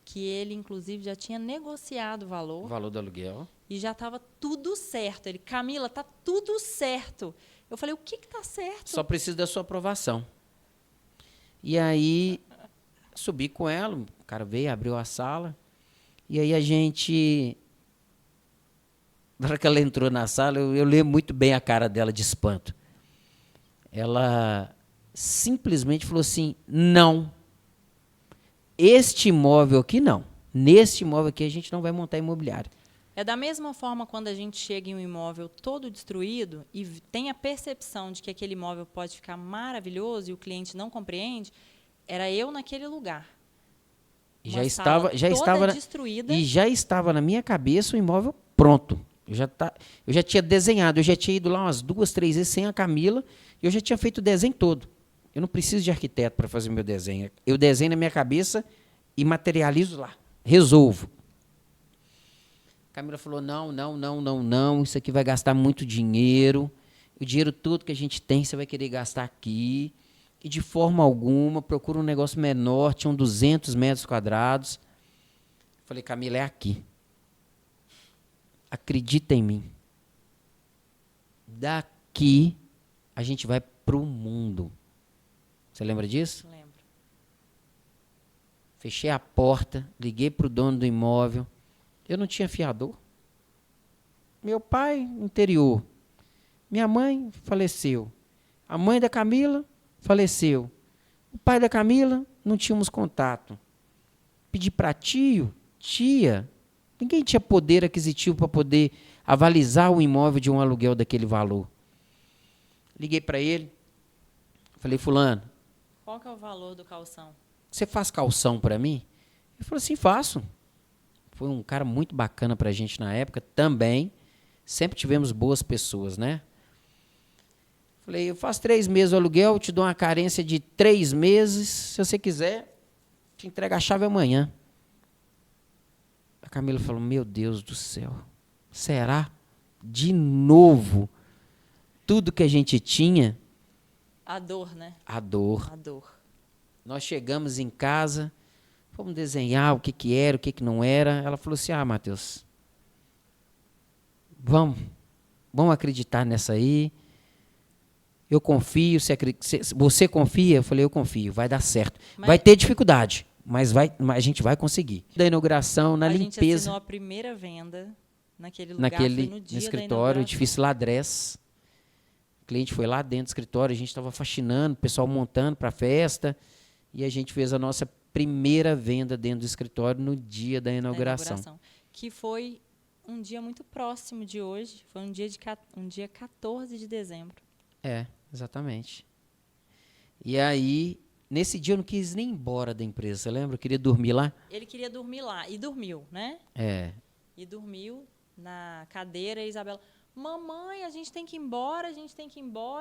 que ele, inclusive, já tinha negociado o valor. O valor do aluguel. E já estava tudo certo. Ele, Camila, está tudo certo. Eu falei, o que está certo? Só preciso da sua aprovação. E aí, subi com ela, o cara veio, abriu a sala, e aí a gente... Na hora que ela entrou na sala, eu lembro muito bem a cara dela de espanto. Ela simplesmente falou assim, não, este imóvel aqui não. Neste imóvel aqui a gente não vai montar imobiliário. É da mesma forma quando a gente chega em um imóvel todo destruído e tem a percepção de que aquele imóvel pode ficar maravilhoso e o cliente não compreende, era eu naquele lugar. Já estava destruída. E já estava na minha cabeça o imóvel pronto. Eu já tinha desenhado, eu já tinha ido lá umas 2, 3 vezes sem a Camila, e eu já tinha feito o desenho todo. Eu não preciso de arquiteto para fazer meu desenho. Eu desenho na minha cabeça e materializo lá. Resolvo. A Camila falou, não, isso aqui vai gastar muito dinheiro. O dinheiro todo que a gente tem, você vai querer gastar aqui. E de forma alguma, procura um negócio menor, tinham 200 metros quadrados. Falei, Camila, é aqui. Acredita em mim. Daqui a gente vai para o mundo. Você lembra disso? Lembro. Fechei a porta, liguei para o dono do imóvel. Eu não tinha fiador. Meu pai, interior. Minha mãe faleceu. A mãe da Camila faleceu. O pai da Camila, não tínhamos contato. Pedi para tio, tia, Ninguém tinha poder aquisitivo para poder avalizar o imóvel de um aluguel daquele valor. Liguei para ele, falei, fulano, qual que é o valor do calção? Você faz calção para mim? Ele falou assim, faço. Foi um cara muito bacana para a gente na época também. Sempre tivemos boas pessoas, né? Falei, eu faço 3 meses o aluguel, te dou uma carência de 3 meses. Se você quiser, te entrego a chave amanhã. A Camila falou, meu Deus do céu, será? De novo? Tudo que a gente tinha... A dor, né? A dor. A dor. Nós chegamos em casa, fomos desenhar o que era, o que não era. Ela falou assim, Matheus, vamos acreditar nessa aí. Eu confio, você confia? Eu falei, eu confio, vai dar certo. Vai ter dificuldade, mas a gente vai conseguir. Da inauguração, na limpeza. A gente assinou a primeira venda naquele lugar, foi no dia no escritório, edifício Ladrés. O cliente foi lá dentro do escritório, a gente estava faxinando, o pessoal montando para a festa, e a gente fez a nossa primeira venda dentro do escritório no dia da inauguração. Que foi um dia muito próximo de hoje, foi um dia 14 de dezembro. Exatamente. E aí, nesse dia eu não quis nem ir embora da empresa, você lembra? Eu queria dormir lá. Ele queria dormir lá, e dormiu, né? E dormiu na cadeira, e a Isabela, mamãe, a gente tem que ir embora,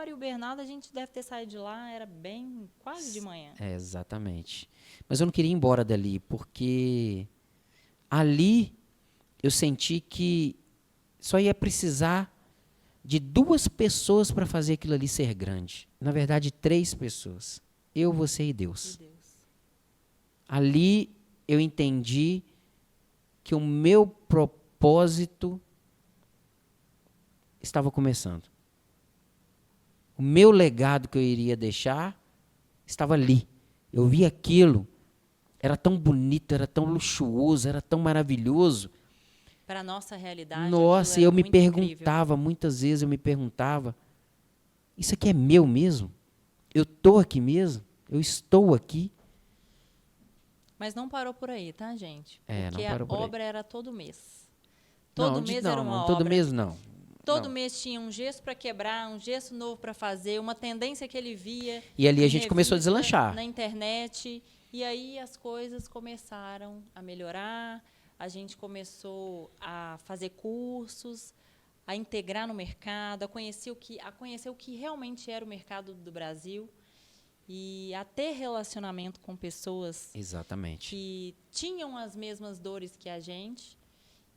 e o Bernardo, a gente deve ter saído de lá, era bem, quase de manhã. Exatamente. Mas eu não queria ir embora dali, porque ali eu senti que só ia precisar de 2 pessoas para fazer aquilo ali ser grande. Na verdade, 3 pessoas. Eu, você e Deus. Ali eu entendi que o meu propósito estava começando. O meu legado que eu iria deixar estava ali. Eu vi aquilo. Era tão bonito, era tão luxuoso, era tão maravilhoso. Para a nossa realidade. Nossa, eu me perguntava, incrível. Muitas vezes eu me perguntava, isso aqui é meu mesmo? Eu estou aqui mesmo? Eu estou aqui? Mas não parou por aí, tá, gente? Porque a obra era todo mês. Todo mês era uma obra. Todo mês não. Todo mês tinha um gesso para quebrar, um gesso novo para fazer, uma tendência que ele via. E ali a gente começou a deslanchar. Na internet. E aí as coisas começaram a melhorar. A gente começou a fazer cursos, a integrar no mercado, a conhecer o que realmente era o mercado do Brasil e a ter relacionamento com pessoas que tinham as mesmas dores que a gente.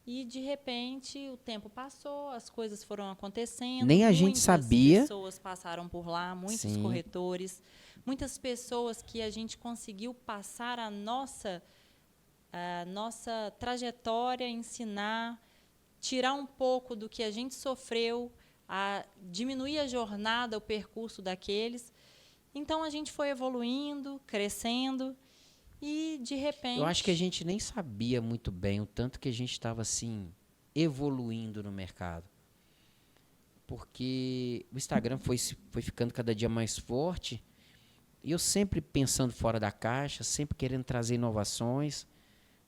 E, de repente, o tempo passou, as coisas foram acontecendo. Nem a gente sabia. Muitas pessoas passaram por lá, muitos corretores, muitas pessoas que a gente conseguiu passar a nossa trajetória, ensinar, tirar um pouco do que a gente sofreu, a diminuir a jornada, o percurso daqueles. Então, a gente foi evoluindo, crescendo e, de repente... Eu acho que a gente nem sabia muito bem o tanto que a gente estava, assim, evoluindo no mercado. Porque o Instagram foi ficando cada dia mais forte e eu sempre pensando fora da caixa, sempre querendo trazer inovações,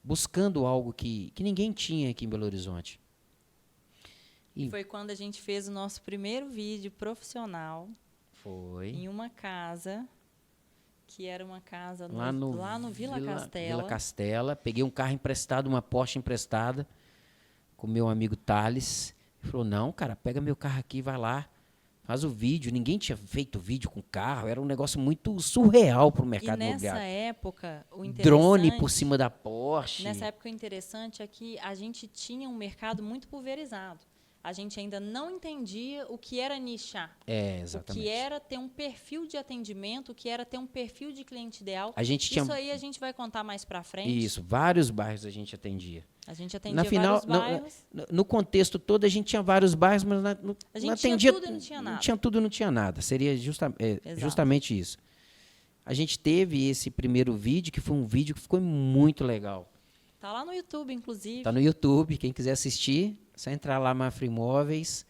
buscando algo que ninguém tinha aqui em Belo Horizonte. E foi quando a gente fez o nosso primeiro vídeo profissional. Foi. Em uma casa, que era uma casa lá no Vila Castela. Vila Castela. Peguei um carro emprestado, uma Porsche emprestada, com meu amigo Thales. Ele falou, não, cara, pega meu carro aqui, vai lá, faz o vídeo. Ninguém tinha feito vídeo com carro, era um negócio muito surreal para o mercado imobiliário. E nessa época, o interessante... Drone por cima da Porsche. Nessa época, o interessante é que a gente tinha um mercado muito pulverizado. A gente ainda não entendia o que era nichar. Exatamente. O que era ter um perfil de atendimento, o que era ter um perfil de cliente ideal. Isso aí a gente vai contar mais para frente. Isso, vários bairros a gente atendia. A gente atendia vários bairros. No contexto todo, a gente tinha vários bairros, mas a gente tinha tudo e não tinha nada. Não tinha tudo e não tinha nada. Seria justamente isso. A gente teve esse primeiro vídeo, que foi um vídeo que ficou muito legal. Está lá no YouTube, inclusive. Está no YouTube, quem quiser assistir, é só entrar lá, Mafra Imóveis,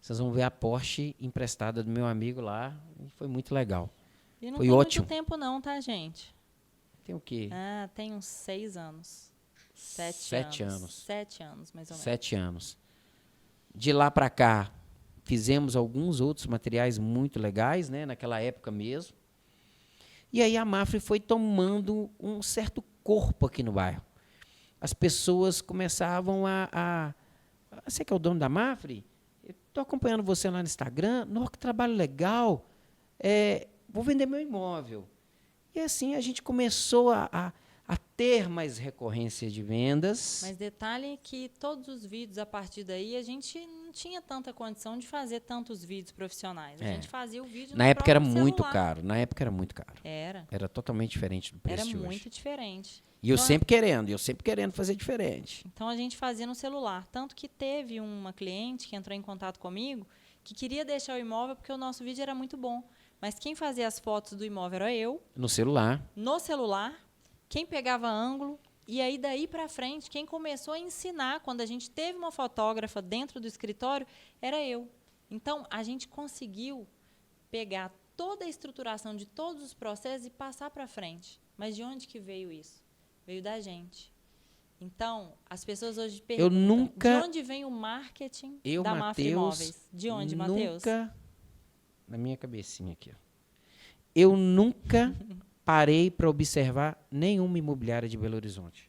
vocês vão ver a Porsche emprestada do meu amigo lá, foi muito legal. E não foi tem ótimo. Muito tempo não, tá, gente? Tem o quê? Tem uns 6 anos. 7 anos. 7 anos, mais ou menos. 7 anos. De lá para cá, fizemos alguns outros materiais muito legais, né, naquela época mesmo. E aí a Mafre foi tomando um certo corpo aqui no bairro. As pessoas começavam você que é o dono da Mafre? Eu estou acompanhando você lá no Instagram. Nossa, que trabalho legal. Vou vender meu imóvel. E assim a gente começou a ter mais recorrência de vendas. Mas detalhe que todos os vídeos, a partir daí, a gente não tinha tanta condição de fazer tantos vídeos profissionais. A gente fazia o vídeo na época era celular. Muito caro. Na época era muito caro. Era totalmente diferente do preço de hoje. Era muito diferente. E eu sempre querendo fazer diferente. Então, a gente fazia no celular. Tanto que teve uma cliente que entrou em contato comigo que queria deixar o imóvel porque o nosso vídeo era muito bom. Mas quem fazia as fotos do imóvel era eu. No celular. No celular. Quem pegava ângulo. E aí, daí para frente, quem começou a ensinar, quando a gente teve uma fotógrafa dentro do escritório, era eu. Então, a gente conseguiu pegar toda a estruturação de todos os processos e passar para frente. Mas de onde que veio isso? Veio da gente. Então, as pessoas hoje perguntam, de onde vem o marketing da Mafre Imóveis? De onde, Matheus? Na minha cabecinha aqui. Ó. Eu nunca parei para observar nenhuma imobiliária de Belo Horizonte.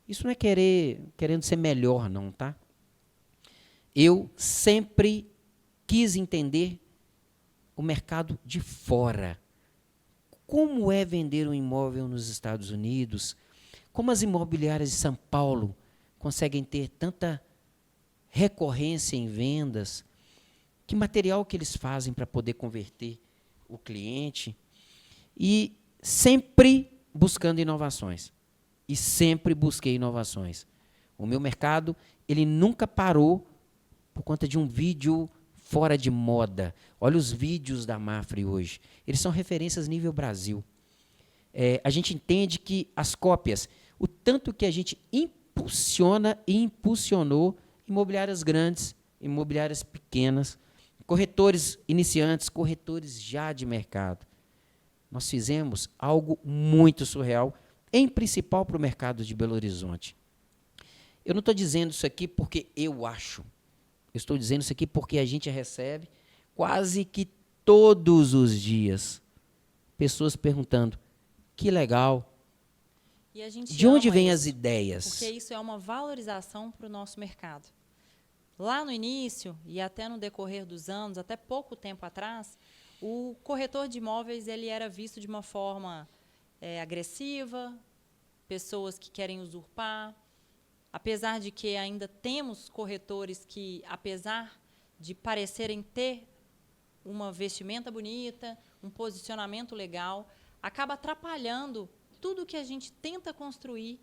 Isso não é querendo ser melhor, não, tá? Eu sempre quis entender o mercado de fora. Como é vender um imóvel nos Estados Unidos? Como as imobiliárias de São Paulo conseguem ter tanta recorrência em vendas? Que material que eles fazem para poder converter o cliente? E sempre buscando inovações. E sempre busquei inovações. O meu mercado, ele nunca parou por conta de um vídeo fora de moda. Olha os vídeos da Mafre hoje. Eles são referências nível Brasil. A gente entende que as cópias, o tanto que a gente impulsiona e impulsionou imobiliárias grandes, imobiliárias pequenas, corretores iniciantes, corretores já de mercado. Nós fizemos algo muito surreal, em principal para o mercado de Belo Horizonte. Eu não estou dizendo isso aqui porque eu acho. Eu estou dizendo isso aqui porque a gente recebe quase que todos os dias pessoas perguntando: que legal. E a gente de onde vêm as ideias? Porque isso é uma valorização para o nosso mercado. Lá no início, e até no decorrer dos anos, até pouco tempo atrás, o corretor de imóveis ele era visto de uma forma agressiva, pessoas que querem usurpar. Apesar de que ainda temos corretores que, apesar de parecerem ter uma vestimenta bonita, um posicionamento legal, acaba atrapalhando tudo que a gente tenta construir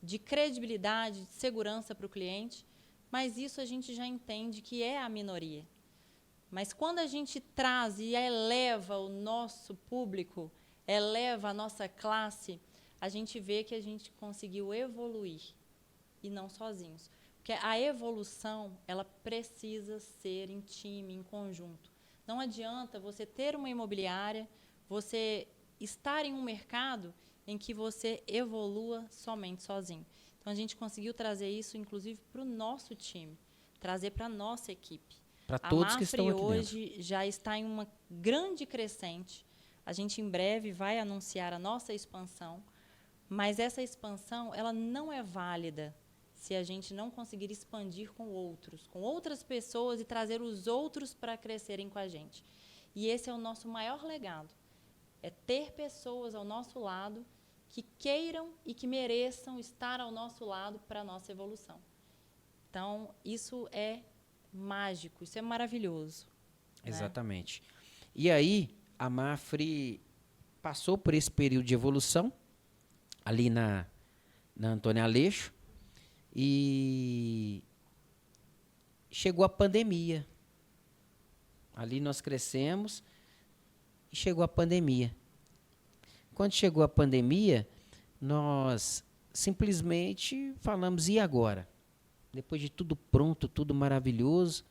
de credibilidade, de segurança para o cliente, mas isso a gente já entende que é a minoria. Mas quando a gente traz e eleva o nosso público, eleva a nossa classe, a gente vê que a gente conseguiu evoluir. E não sozinhos. Porque a evolução, ela precisa ser em time, em conjunto. Não adianta você ter uma imobiliária, você estar em um mercado em que você evolua somente sozinho. Então, a gente conseguiu trazer isso, inclusive, para o nosso time, trazer para a nossa equipe. Para todos que estão aqui dentro. A Mafre hoje já está em uma grande crescente. A gente, em breve, vai anunciar a nossa expansão, mas essa expansão ela não é válida se a gente não conseguir expandir com outras pessoas e trazer os outros para crescerem com a gente. E esse é o nosso maior legado, é ter pessoas ao nosso lado que queiram e que mereçam estar ao nosso lado para a nossa evolução. Então, isso é mágico, isso é maravilhoso. Exatamente. Né? E aí, a Mafre passou por esse período de evolução, ali na Antônio Aleixo, e chegou a pandemia. Ali nós crescemos e chegou a pandemia. Quando chegou a pandemia, nós simplesmente falamos: e agora? Depois de tudo pronto, tudo maravilhoso,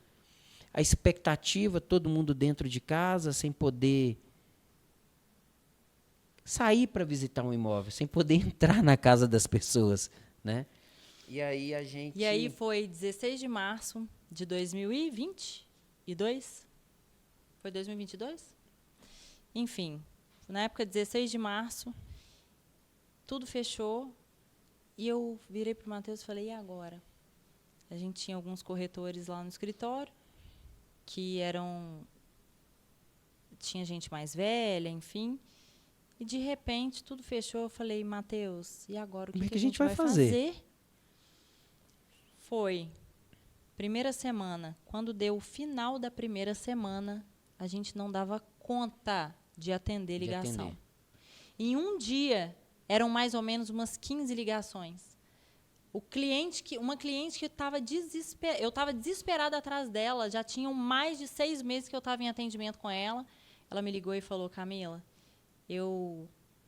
a expectativa, todo mundo dentro de casa, sem poder sair para visitar um imóvel, sem poder entrar na casa das pessoas, né? E aí a gente... E aí foi 16 de março de 2022? Foi 2022? Enfim, na época 16 de março, tudo fechou e eu virei para o Matheus e falei, e agora? A gente tinha alguns corretores lá no escritório que tinha gente mais velha, enfim. E, de repente, tudo fechou. Eu falei, Matheus, e agora? O que a gente vai fazer? Foi. Primeira semana. Quando deu o final da primeira semana, a gente não dava conta de atender ligação. Em um dia, eram mais ou menos umas 15 ligações. Uma cliente que estava desesperada, eu estava desesperada atrás dela, já tinham mais de 6 meses que eu estava em atendimento com ela. Ela me ligou e falou, Camila,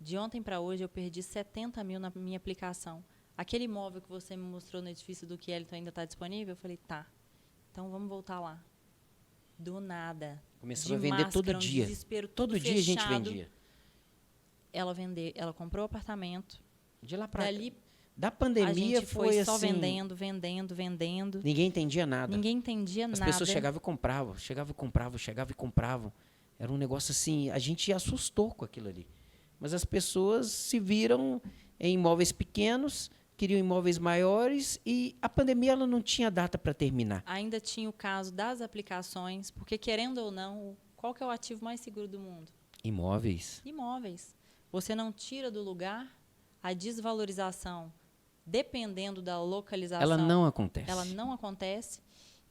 de ontem para hoje, eu perdi 70 mil na minha aplicação. Aquele imóvel que você me mostrou no edifício do Kielton ainda está disponível? Eu falei, tá. Então, vamos voltar lá. Do nada. Começou a vender todo dia. Todo dia fechado. A gente vendia. Ela comprou o apartamento. De lá para cá. Da pandemia a gente foi só assim, vendendo. Ninguém entendia nada. As pessoas chegavam e compravam. Era um negócio assim, a gente assustou com aquilo ali. Mas as pessoas se viram em imóveis pequenos, queriam imóveis maiores e a pandemia ela não tinha data para terminar. Ainda tinha o caso das aplicações, porque, querendo ou não, qual que é o ativo mais seguro do mundo? Imóveis. Você não tira do lugar, a desvalorização, dependendo da localização, ela não acontece.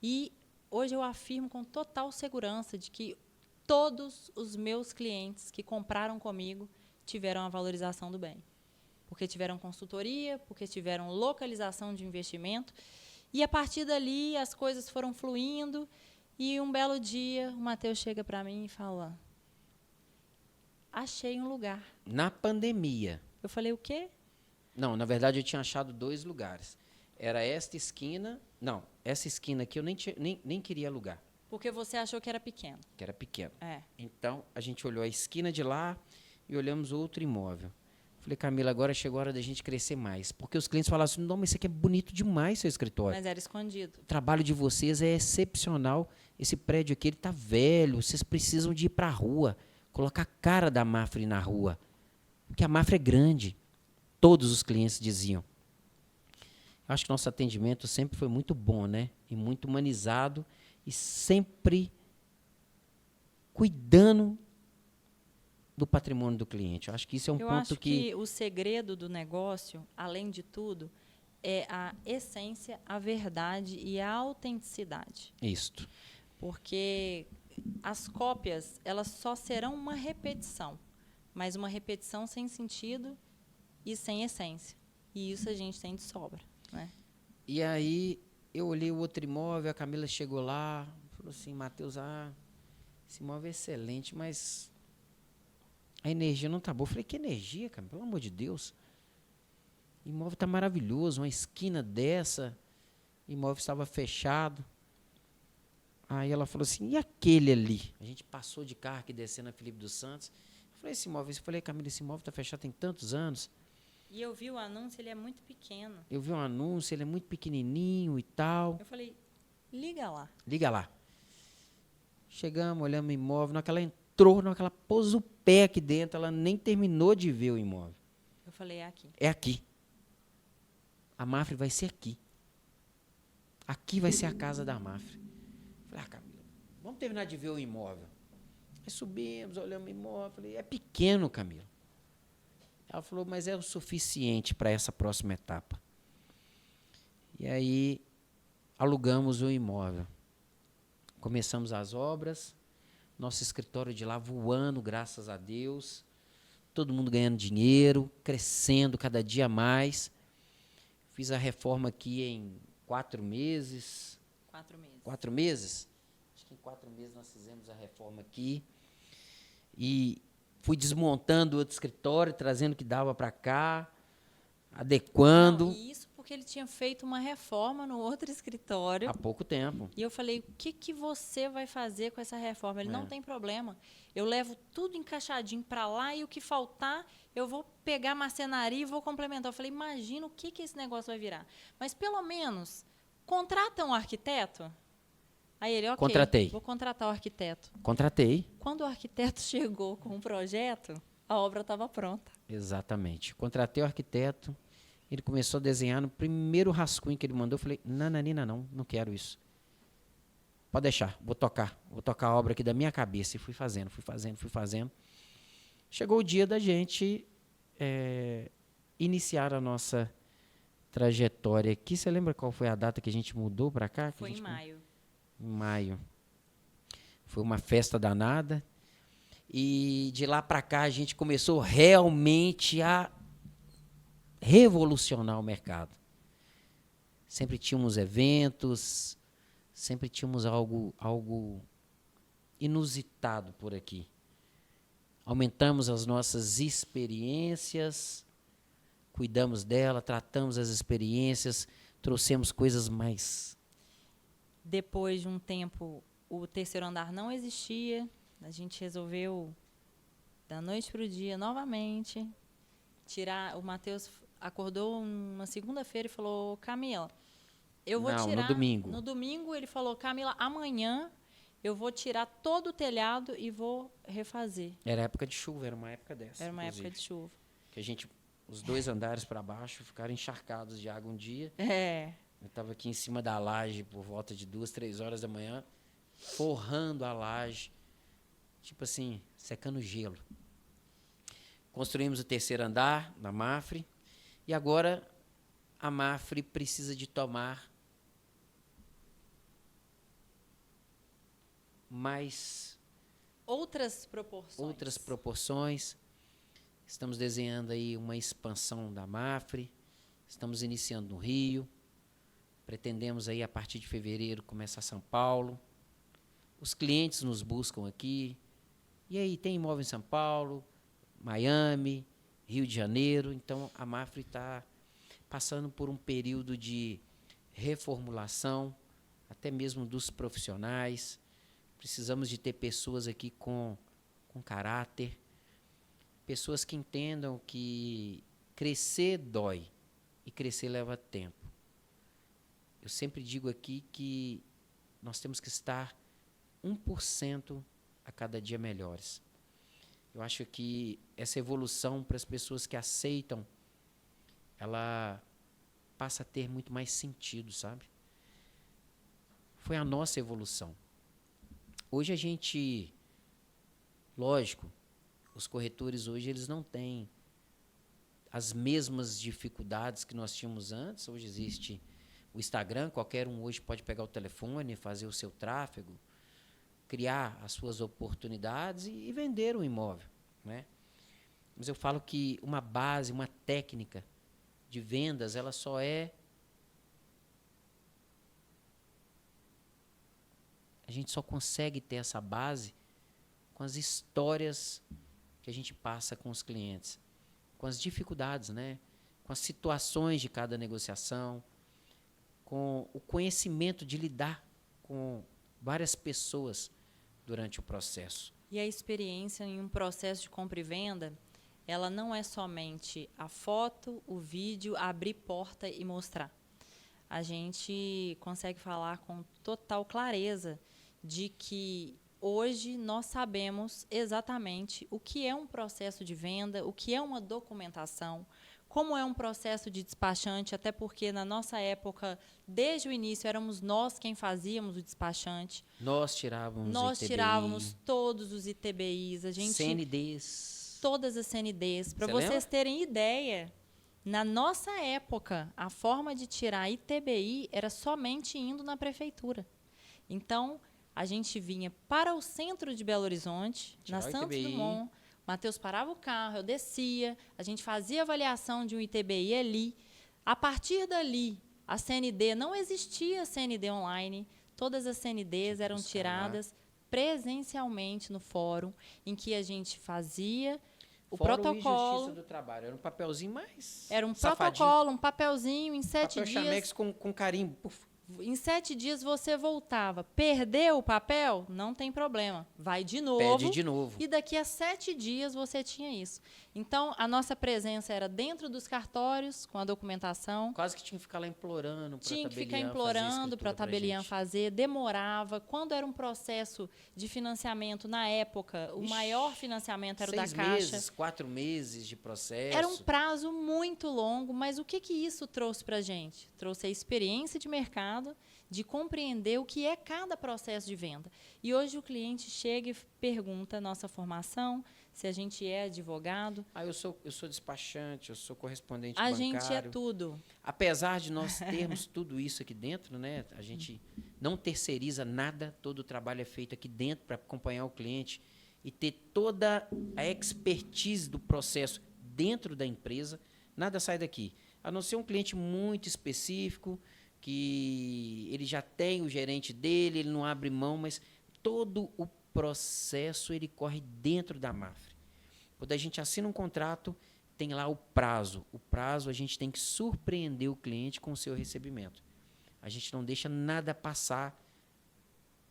E hoje eu afirmo com total segurança de que todos os meus clientes que compraram comigo tiveram a valorização do bem. Porque tiveram consultoria, porque tiveram localização de investimento. E, a partir dali, as coisas foram fluindo. E, um belo dia, o Matheus chega para mim e fala, achei um lugar. Na pandemia. Eu falei, o quê? Não, na verdade, eu tinha achado 2 lugares. Era essa esquina aqui eu nem queria alugar. Porque você achou que era pequeno. Então, a gente olhou a esquina de lá e olhamos outro imóvel. Falei, Camila, agora chegou a hora da gente crescer mais. Porque os clientes falavam assim, não, mas isso aqui é bonito demais, seu escritório. Mas era escondido. O trabalho de vocês é excepcional. Esse prédio aqui está velho, vocês precisam de ir para a rua, colocar a cara da Mafre na rua. Porque a Mafre é grande. Todos os clientes diziam. Eu acho que nosso atendimento sempre foi muito bom, né? E muito humanizado. E sempre cuidando do patrimônio do cliente. Eu acho que isso é um ponto que... Eu acho que o segredo do negócio, além de tudo, é a essência, a verdade e a autenticidade. Isto. Porque as cópias, elas só serão uma repetição, mas uma repetição sem sentido e sem essência. E isso a gente tem de sobra, né? E aí, eu olhei o outro imóvel, a Camila chegou lá, falou assim, Matheus, esse imóvel é excelente, mas a energia não tá boa. Eu falei, que energia, Camila? Pelo amor de Deus. O imóvel tá maravilhoso, uma esquina dessa, o imóvel estava fechado. Aí ela falou assim, e aquele ali? A gente passou de carro aqui descendo a Felipe dos Santos. Eu falei, Camila, esse imóvel tá fechado tem tantos anos. E eu vi o anúncio, ele é muito pequeno. Eu vi um anúncio, ele é muito pequenininho e tal. Eu falei, liga lá. Liga lá. Chegamos, olhamos o imóvel, na hora que ela entrou, na hora que ela pôs o pé aqui dentro, ela nem terminou de ver o imóvel. Eu falei, é aqui. É aqui. A Mafre vai ser aqui. Aqui vai ser a casa da Mafre. Falei, Camila, vamos terminar de ver o imóvel. Aí subimos, olhamos o imóvel, falei, é pequeno, Camila. Ela falou, mas é o suficiente para essa próxima etapa. E aí, alugamos o imóvel. Começamos as obras, nosso escritório de lá voando, graças a Deus. Todo mundo ganhando dinheiro, crescendo cada dia mais. Fiz a reforma aqui em 4 meses. 4 meses. 4 meses? Acho que em 4 meses nós fizemos a reforma aqui. E fui desmontando outro escritório, trazendo o que dava para cá, adequando. Não, e isso porque ele tinha feito uma reforma no outro escritório. Há pouco tempo. E eu falei, o que você vai fazer com essa reforma? Ele, não tem problema. Eu levo tudo encaixadinho para lá e o que faltar, eu vou pegar a marcenaria e vou complementar. Eu falei, imagina o que esse negócio vai virar. Mas, pelo menos, contrata um arquiteto. Aí ele, ok, Contratei. Vou contratar o arquiteto. Contratei. Quando o arquiteto chegou com o projeto, a obra estava pronta. Exatamente. Contratei o arquiteto, ele começou a desenhar. No primeiro rascunho que ele mandou, eu falei, nananina, não quero isso. Pode deixar, vou tocar a obra aqui da minha cabeça. E fui fazendo. Chegou o dia da gente iniciar a nossa trajetória aqui. Você lembra qual foi a data que a gente mudou para cá? Foi em maio. Em maio. Foi uma festa danada. E de lá para cá a gente começou realmente a revolucionar o mercado. Sempre tínhamos eventos, sempre tínhamos algo inusitado por aqui. Aumentamos as nossas experiências, cuidamos dela, tratamos as experiências, trouxemos coisas mais. Depois de um tempo, o terceiro andar não existia. A gente resolveu, da noite para o dia, novamente, tirar. O Matheus acordou uma segunda-feira e falou, Camila, eu vou tirar... No domingo. No domingo, ele falou, Camila, amanhã eu vou tirar todo o telhado e vou refazer. Era época de chuva, era uma época dessa. Era uma época de chuva. Que os 2 andares para baixo ficaram encharcados de água um dia. Eu estava aqui em cima da laje por volta de 2, 3 horas da manhã, forrando a laje. Tipo assim, secando gelo. Construímos o terceiro andar na Mafre. E agora a Mafre precisa de tomar mais... Outras proporções. Estamos desenhando aí uma expansão da Mafre. Estamos iniciando no Rio. Pretendemos aí, a partir de fevereiro, começar São Paulo. Os clientes nos buscam aqui. E aí, tem imóvel em São Paulo, Miami, Rio de Janeiro. Então, a Mafre está passando por um período de reformulação, até mesmo dos profissionais. Precisamos de ter pessoas aqui com caráter, pessoas que entendam que crescer dói e crescer leva tempo. Eu sempre digo aqui que nós temos que estar 1% a cada dia melhores. Eu acho que essa evolução, para as pessoas que aceitam, ela passa a ter muito mais sentido, sabe? Foi a nossa evolução. Hoje a gente, lógico, os corretores hoje eles não têm as mesmas dificuldades que nós tínhamos antes. Hoje existe o Instagram, qualquer um hoje pode pegar o telefone, fazer o seu tráfego, criar as suas oportunidades e vender um imóvel, né? Mas eu falo que uma base, uma técnica de vendas, ela só é... A gente só consegue ter essa base com as histórias que a gente passa com os clientes, com as dificuldades, né? Com as situações de cada negociação, com o conhecimento de lidar com várias pessoas durante o processo. E a experiência em um processo de compra e venda, ela não é somente a foto, o vídeo, abrir porta e mostrar. A gente consegue falar com total clareza de que hoje nós sabemos exatamente o que é um processo de venda, o que é uma documentação, como é um processo de despachante, até porque na nossa época, desde o início, éramos nós quem fazíamos o despachante. Nós tirávamos todos os ITBIs, a gente CNDs. Todas as CNDs. Para vocês terem ideia, na nossa época, a forma de tirar ITBI era somente indo na prefeitura. Então, a gente vinha para o centro de Belo Horizonte, na Santos Dumont. Matheus parava o carro, eu descia, a gente fazia avaliação de um ITBI ali. A partir dali, a CND, não existia CND online, todas as CNDs eram tiradas presencialmente no fórum, em que a gente fazia o Fora protocolo. O Justiça do Trabalho. Era um papelzinho mais. Era um safadinho. protocolo, um papelzinho, em 7 Papel dias. Chamex com carimbo. Puf. Em 7 dias você voltava. Perdeu o papel? Não tem problema. Vai de novo. Pede de novo. E daqui a 7 dias você tinha isso. Então, a nossa presença era dentro dos cartórios, com a documentação. Quase que tinha que ficar lá implorando para a Tinha que ficar implorando para a tabeliã fazer. Demorava. Quando era um processo de financiamento, na época, o maior financiamento era o da Caixa. 6 meses, 4 meses de processo. Era um prazo muito longo, mas o que isso trouxe para a gente? Trouxe a experiência de mercado, de compreender o que é cada processo de venda. E hoje o cliente chega e pergunta a nossa formação, se a gente é advogado. Eu sou despachante, eu sou correspondente bancário. A gente é tudo. Apesar de nós termos tudo isso aqui dentro, né, a gente não terceiriza nada, todo o trabalho é feito aqui dentro para acompanhar o cliente e ter toda a expertise do processo dentro da empresa, nada sai daqui. A não ser um cliente muito específico, que ele já tem o gerente dele, ele não abre mão, mas todo o processo ele corre dentro da Mafre. Quando a gente assina um contrato, tem lá o prazo. O prazo a gente tem que surpreender o cliente com o seu recebimento. A gente não deixa nada passar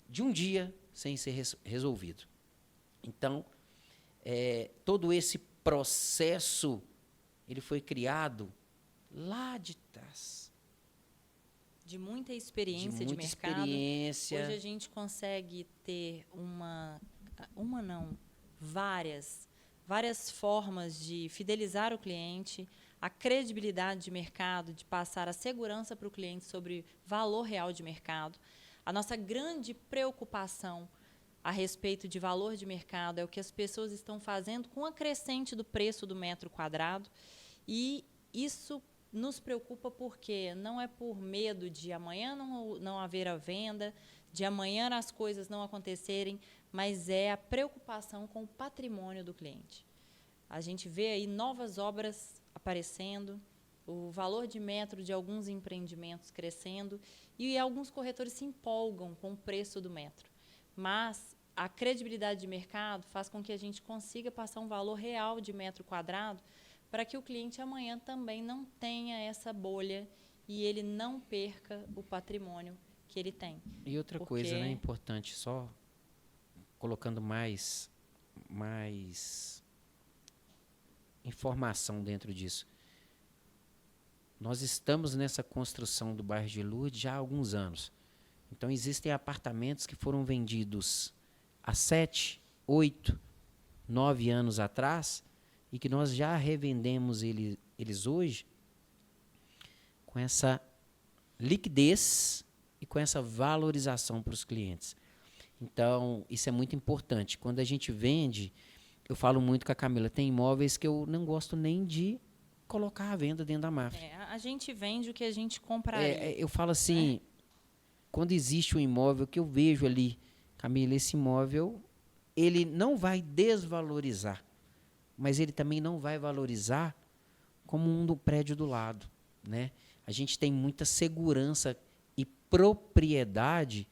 de um dia sem ser resolvido. Então, todo esse processo ele foi criado lá de trás. De muita experiência de mercado. Hoje a gente consegue ter várias formas de fidelizar o cliente, a credibilidade de mercado, de passar a segurança para o cliente sobre valor real de mercado. A nossa grande preocupação a respeito de valor de mercado é o que as pessoas estão fazendo com a crescente do preço do metro quadrado. E isso nos preocupa porque não é por medo de amanhã não haver a venda, de amanhã as coisas não acontecerem, mas é a preocupação com o patrimônio do cliente. A gente vê aí novas obras aparecendo, o valor de metro de alguns empreendimentos crescendo e alguns corretores se empolgam com o preço do metro. Mas a credibilidade de mercado faz com que a gente consiga passar um valor real de metro quadrado para que o cliente amanhã também não tenha essa bolha e ele não perca o patrimônio que ele tem. E outra coisa, né, importante, só colocando mais informação dentro disso. Nós estamos nessa construção do bairro de Lourdes já há alguns anos. Então, existem apartamentos que foram vendidos há 7, 8, 9 anos atrás e que nós já revendemos eles hoje com essa liquidez e com essa valorização para os clientes. Então, isso é muito importante. Quando a gente vende, eu falo muito com a Camila, tem imóveis que eu não gosto nem de colocar à venda dentro da Mafre. A gente vende o que a gente compraria. Eu falo assim, quando existe um imóvel que eu vejo ali, Camila, esse imóvel, ele não vai desvalorizar, mas ele também não vai valorizar como um do prédio do lado, né? A gente tem muita segurança e propriedade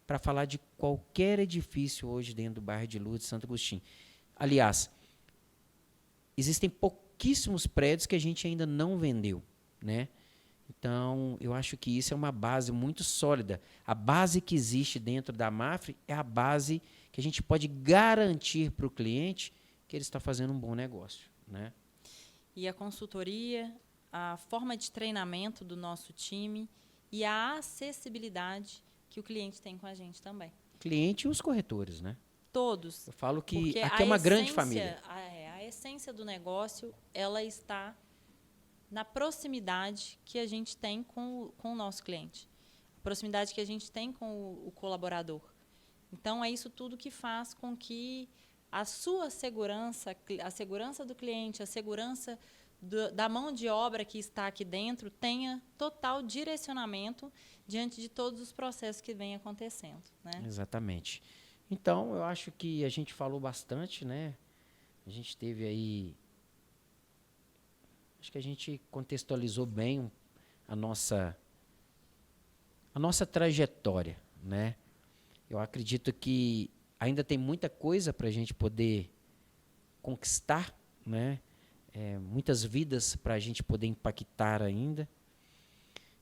para falar de qualquer edifício hoje dentro do bairro de Lourdes, Santo Agostinho. Aliás, existem pouquíssimos prédios que a gente ainda não vendeu, né? Então, eu acho que isso é uma base muito sólida. A base que existe dentro da Mafre é a base que a gente pode garantir para o cliente que ele está fazendo um bom negócio, né? E a consultoria, a forma de treinamento do nosso time e a acessibilidade que o cliente tem com a gente também. Cliente e os corretores, né? Todos. Eu falo que aqui é uma grande família. A essência do negócio, ela está na proximidade que a gente tem com o nosso cliente. A proximidade que a gente tem com o colaborador. Então, é isso tudo que faz com que a sua segurança, a segurança do cliente, a segurança da mão de obra que está aqui dentro tenha total direcionamento diante de todos os processos que vêm acontecendo, né? Exatamente. Então, eu acho que a gente falou bastante, né? A gente teve aí... Acho que a gente contextualizou bem a nossa trajetória, né? Eu acredito que ainda tem muita coisa para a gente poder conquistar, né? Muitas vidas para a gente poder impactar ainda.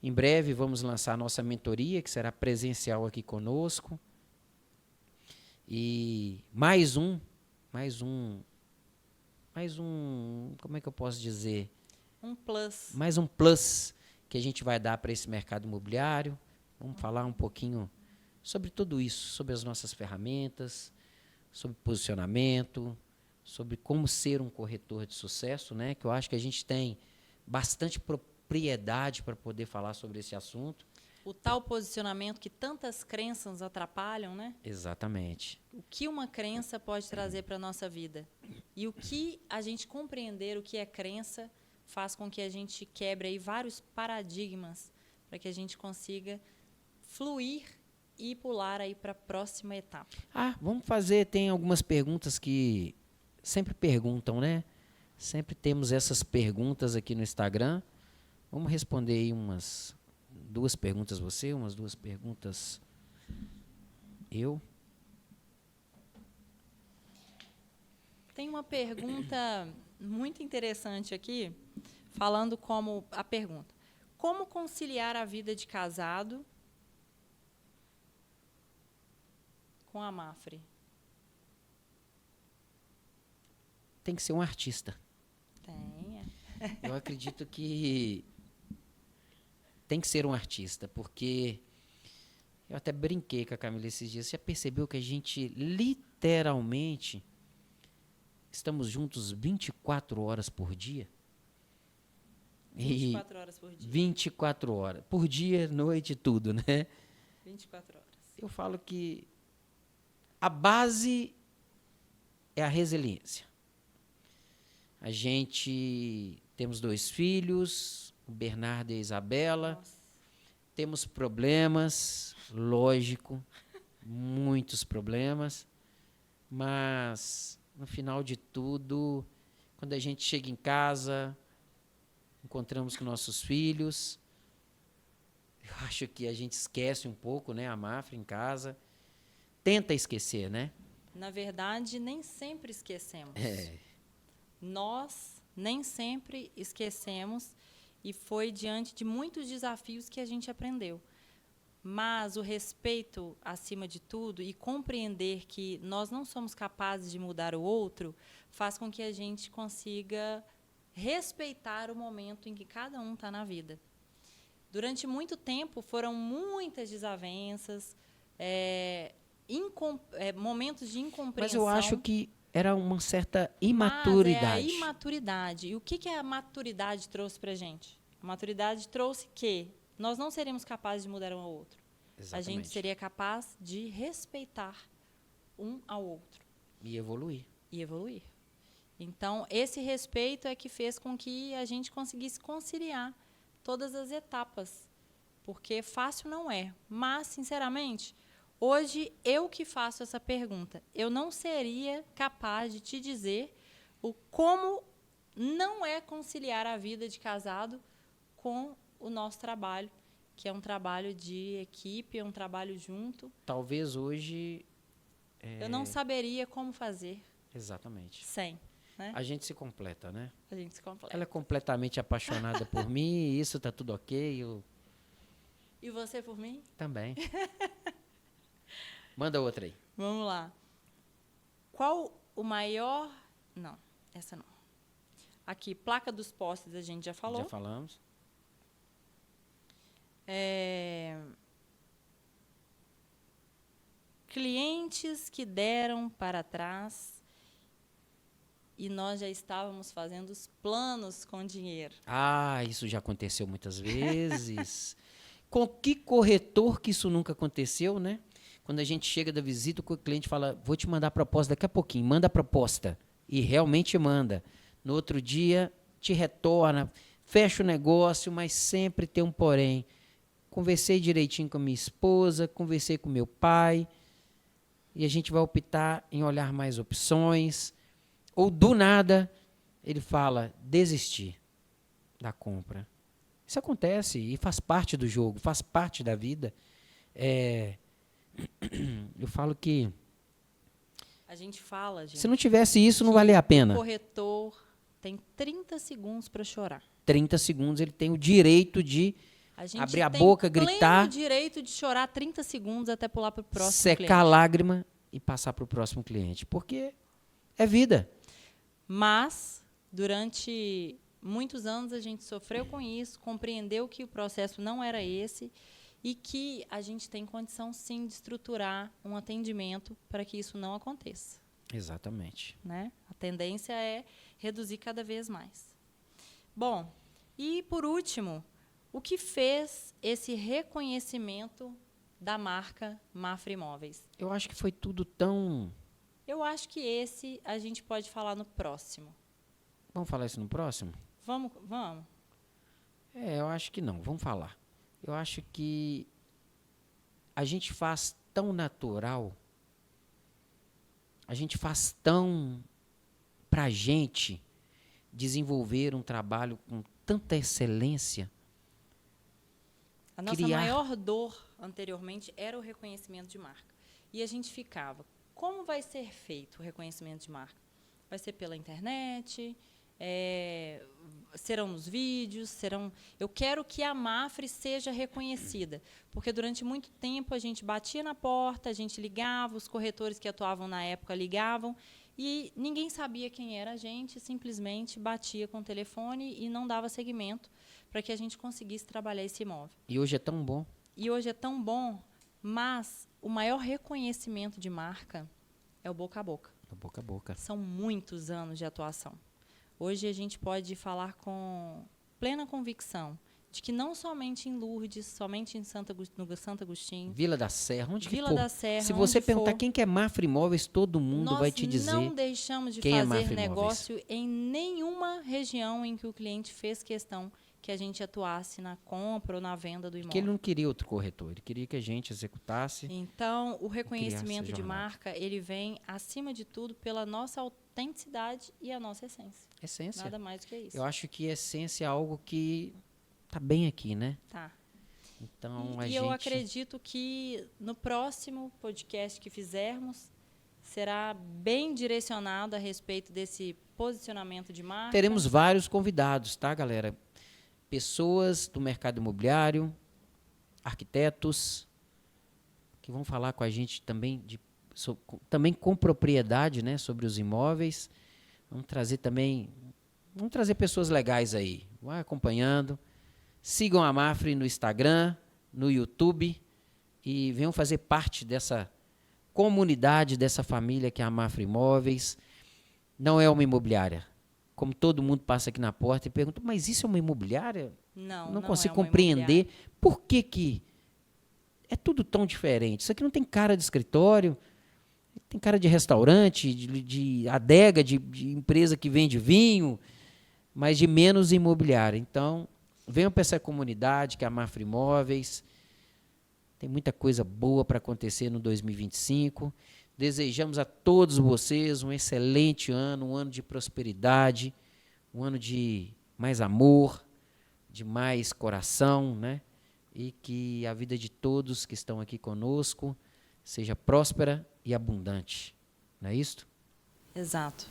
Em breve vamos lançar a nossa mentoria, que será presencial aqui conosco. E mais um, como é que eu posso dizer? Um plus. Mais um plus que a gente vai dar para esse mercado imobiliário. Vamos falar um pouquinho sobre tudo isso, sobre as nossas ferramentas, sobre posicionamento, sobre como ser um corretor de sucesso, né? Que eu acho que a gente tem bastante propriedade para poder falar sobre esse assunto. O tal posicionamento que tantas crenças atrapalham, né? Exatamente. O que uma crença pode trazer para a nossa vida? E o que a gente compreender o que é crença faz com que a gente quebre aí vários paradigmas para que a gente consiga fluir e pular aí para a próxima etapa. Vamos fazer, tem algumas perguntas que sempre perguntam, né? Sempre temos essas perguntas aqui no Instagram. Vamos responder aí umas 2 perguntas você, umas 2 perguntas eu. Tem uma pergunta muito interessante aqui, falando como a pergunta: como conciliar a vida de casado com a Mafre? Tem que ser um artista. Tem. Eu acredito que tem que ser um artista, porque eu até brinquei com a Camila esses dias. Você já percebeu que a gente literalmente estamos juntos 24 horas por dia? 24 horas por dia. 24 horas. Por dia, noite, tudo, né? 24 horas. Eu falo que a base é a resiliência. A gente temos 2 filhos, o Bernardo e a Isabela. Nossa. Temos problemas, lógico, muitos problemas, mas no final de tudo, quando a gente chega em casa, encontramos com nossos filhos, eu acho que a gente esquece um pouco, né, a Mafra em casa, tenta esquecer, né? Na verdade, nem sempre esquecemos. É. Nós nem sempre esquecemos e foi diante de muitos desafios que a gente aprendeu. Mas o respeito acima de tudo e compreender que nós não somos capazes de mudar o outro faz com que a gente consiga respeitar o momento em que cada um está na vida. Durante muito tempo foram muitas desavenças, momentos de incompreensão. Mas eu acho que era uma certa imaturidade. Mas é a imaturidade. E o que a maturidade trouxe para a gente? A maturidade trouxe que nós não seríamos capazes de mudar um ao outro. Exatamente. A gente seria capaz de respeitar um ao outro. E evoluir. Então, esse respeito é que fez com que a gente conseguisse conciliar todas as etapas. Porque fácil não é. Mas, sinceramente, hoje, eu que faço essa pergunta, eu não seria capaz de te dizer como não é conciliar a vida de casado com o nosso trabalho, que é um trabalho de equipe, é um trabalho junto. Talvez hoje... Eu não saberia como fazer. Exatamente. Sem. Né? A gente se completa, né? A gente se completa. Ela é completamente apaixonada por mim, isso tá tudo ok. E você por mim? Também. Manda outra aí. Vamos lá. Qual o maior... Não, essa não. Aqui, placa dos postes, a gente já falou. Já falamos. Clientes que deram para trás e nós já estávamos fazendo os planos com dinheiro. Isso já aconteceu muitas vezes. Com que corretor que isso nunca aconteceu, né? Quando a gente chega da visita, o cliente fala, vou te mandar a proposta daqui a pouquinho, manda a proposta. E realmente manda. No outro dia, te retorna, fecha o negócio, mas sempre tem um porém. Conversei direitinho com a minha esposa, conversei com meu pai, e a gente vai optar em olhar mais opções. Ou, do nada, ele fala, desistir da compra. Isso acontece e faz parte do jogo, faz parte da vida. Eu falo que... A gente fala, gente. Se não tivesse isso, não valia a pena. O corretor tem 30 segundos para chorar. 30 segundos ele tem o direito de abrir a boca, gritar. Tem o direito de chorar 30 segundos até pular para o próximo secar cliente. a lágrima e passar para o próximo cliente. Porque é vida. Mas, durante muitos anos, a gente sofreu com isso, compreendeu que o processo não era esse e que a gente tem condição, sim, de estruturar um atendimento para que isso não aconteça. Exatamente. Né? A tendência é reduzir cada vez mais. Bom, e, por último, o que fez esse reconhecimento da marca Mafra Imóveis? Eu acho que foi tudo tão... Eu acho que esse a gente pode falar no próximo. Vamos falar isso no próximo? Vamos? Eu acho que não. Vamos falar. Eu acho que a gente faz tão natural, a gente faz tão pra gente desenvolver um trabalho com tanta excelência. A nossa maior dor anteriormente era o reconhecimento de marca. E a gente ficava, como vai ser feito o reconhecimento de marca? Vai ser pela internet? Serão nos vídeos? Eu quero que a Mafre seja reconhecida, porque durante muito tempo a gente batia na porta, a gente ligava, os corretores que atuavam na época ligavam, e ninguém sabia quem era a gente, simplesmente batia com o telefone e não dava seguimento para que a gente conseguisse trabalhar esse imóvel. E hoje é tão bom. Mas o maior reconhecimento de marca é o boca a boca. O boca a boca. São muitos anos de atuação. Hoje a gente pode falar com plena convicção de que não somente em Lourdes, somente no Santo Agostinho, Vila da Serra, onde Vila que for. da Serra, se você perguntar for, quem que é Mafra Imóveis, todo mundo vai te dizer. Nós não deixamos de fazer negócio em nenhuma região em que o cliente fez questão que a gente atuasse na compra ou na venda do imóvel. Porque ele não queria outro corretor, ele queria que a gente executasse. Então, o reconhecimento de marca, ele vem, acima de tudo, pela nossa autenticidade e a nossa essência. Essência. Nada mais do que isso. Eu acho que essência é algo que tá bem aqui, né? Tá. Então, eu acredito que no próximo podcast que fizermos, será bem direcionado a respeito desse posicionamento de marca. Teremos vários convidados, tá, galera? Pessoas do mercado imobiliário, arquitetos, que vão falar com a gente também, também com propriedade, né, sobre os imóveis. Vamos trazer pessoas legais aí. Vai acompanhando. Sigam a Mafre no Instagram, no YouTube e venham fazer parte dessa comunidade, dessa família que é a Mafra Imóveis. Não é uma imobiliária. Como todo mundo passa aqui na porta e pergunta, mas isso é uma imobiliária? Não consigo compreender por que é tudo tão diferente. Isso aqui não tem cara de escritório, tem cara de restaurante, de adega, de empresa que vende vinho, mas de menos imobiliária. Então, venham para essa comunidade que é a Mafra Imóveis. Tem muita coisa boa para acontecer no 2025. Desejamos a todos vocês um excelente ano, um ano de prosperidade, um ano de mais amor, de mais coração, né? E que a vida de todos que estão aqui conosco seja próspera e abundante. Não é isso? Exato.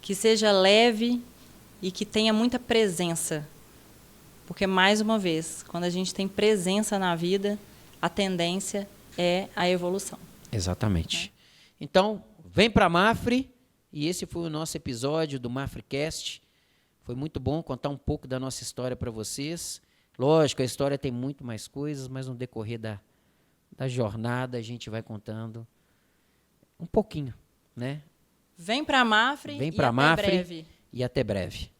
Que seja leve e que tenha muita presença. Porque, mais uma vez, quando a gente tem presença na vida, a tendência é a evolução. Exatamente. Então, vem para a Mafre, e esse foi o nosso episódio do MafreCast. Foi muito bom contar um pouco da nossa história para vocês. Lógico, a história tem muito mais coisas, mas no decorrer da jornada a gente vai contando um pouquinho, né? Vem para a Mafre e até breve.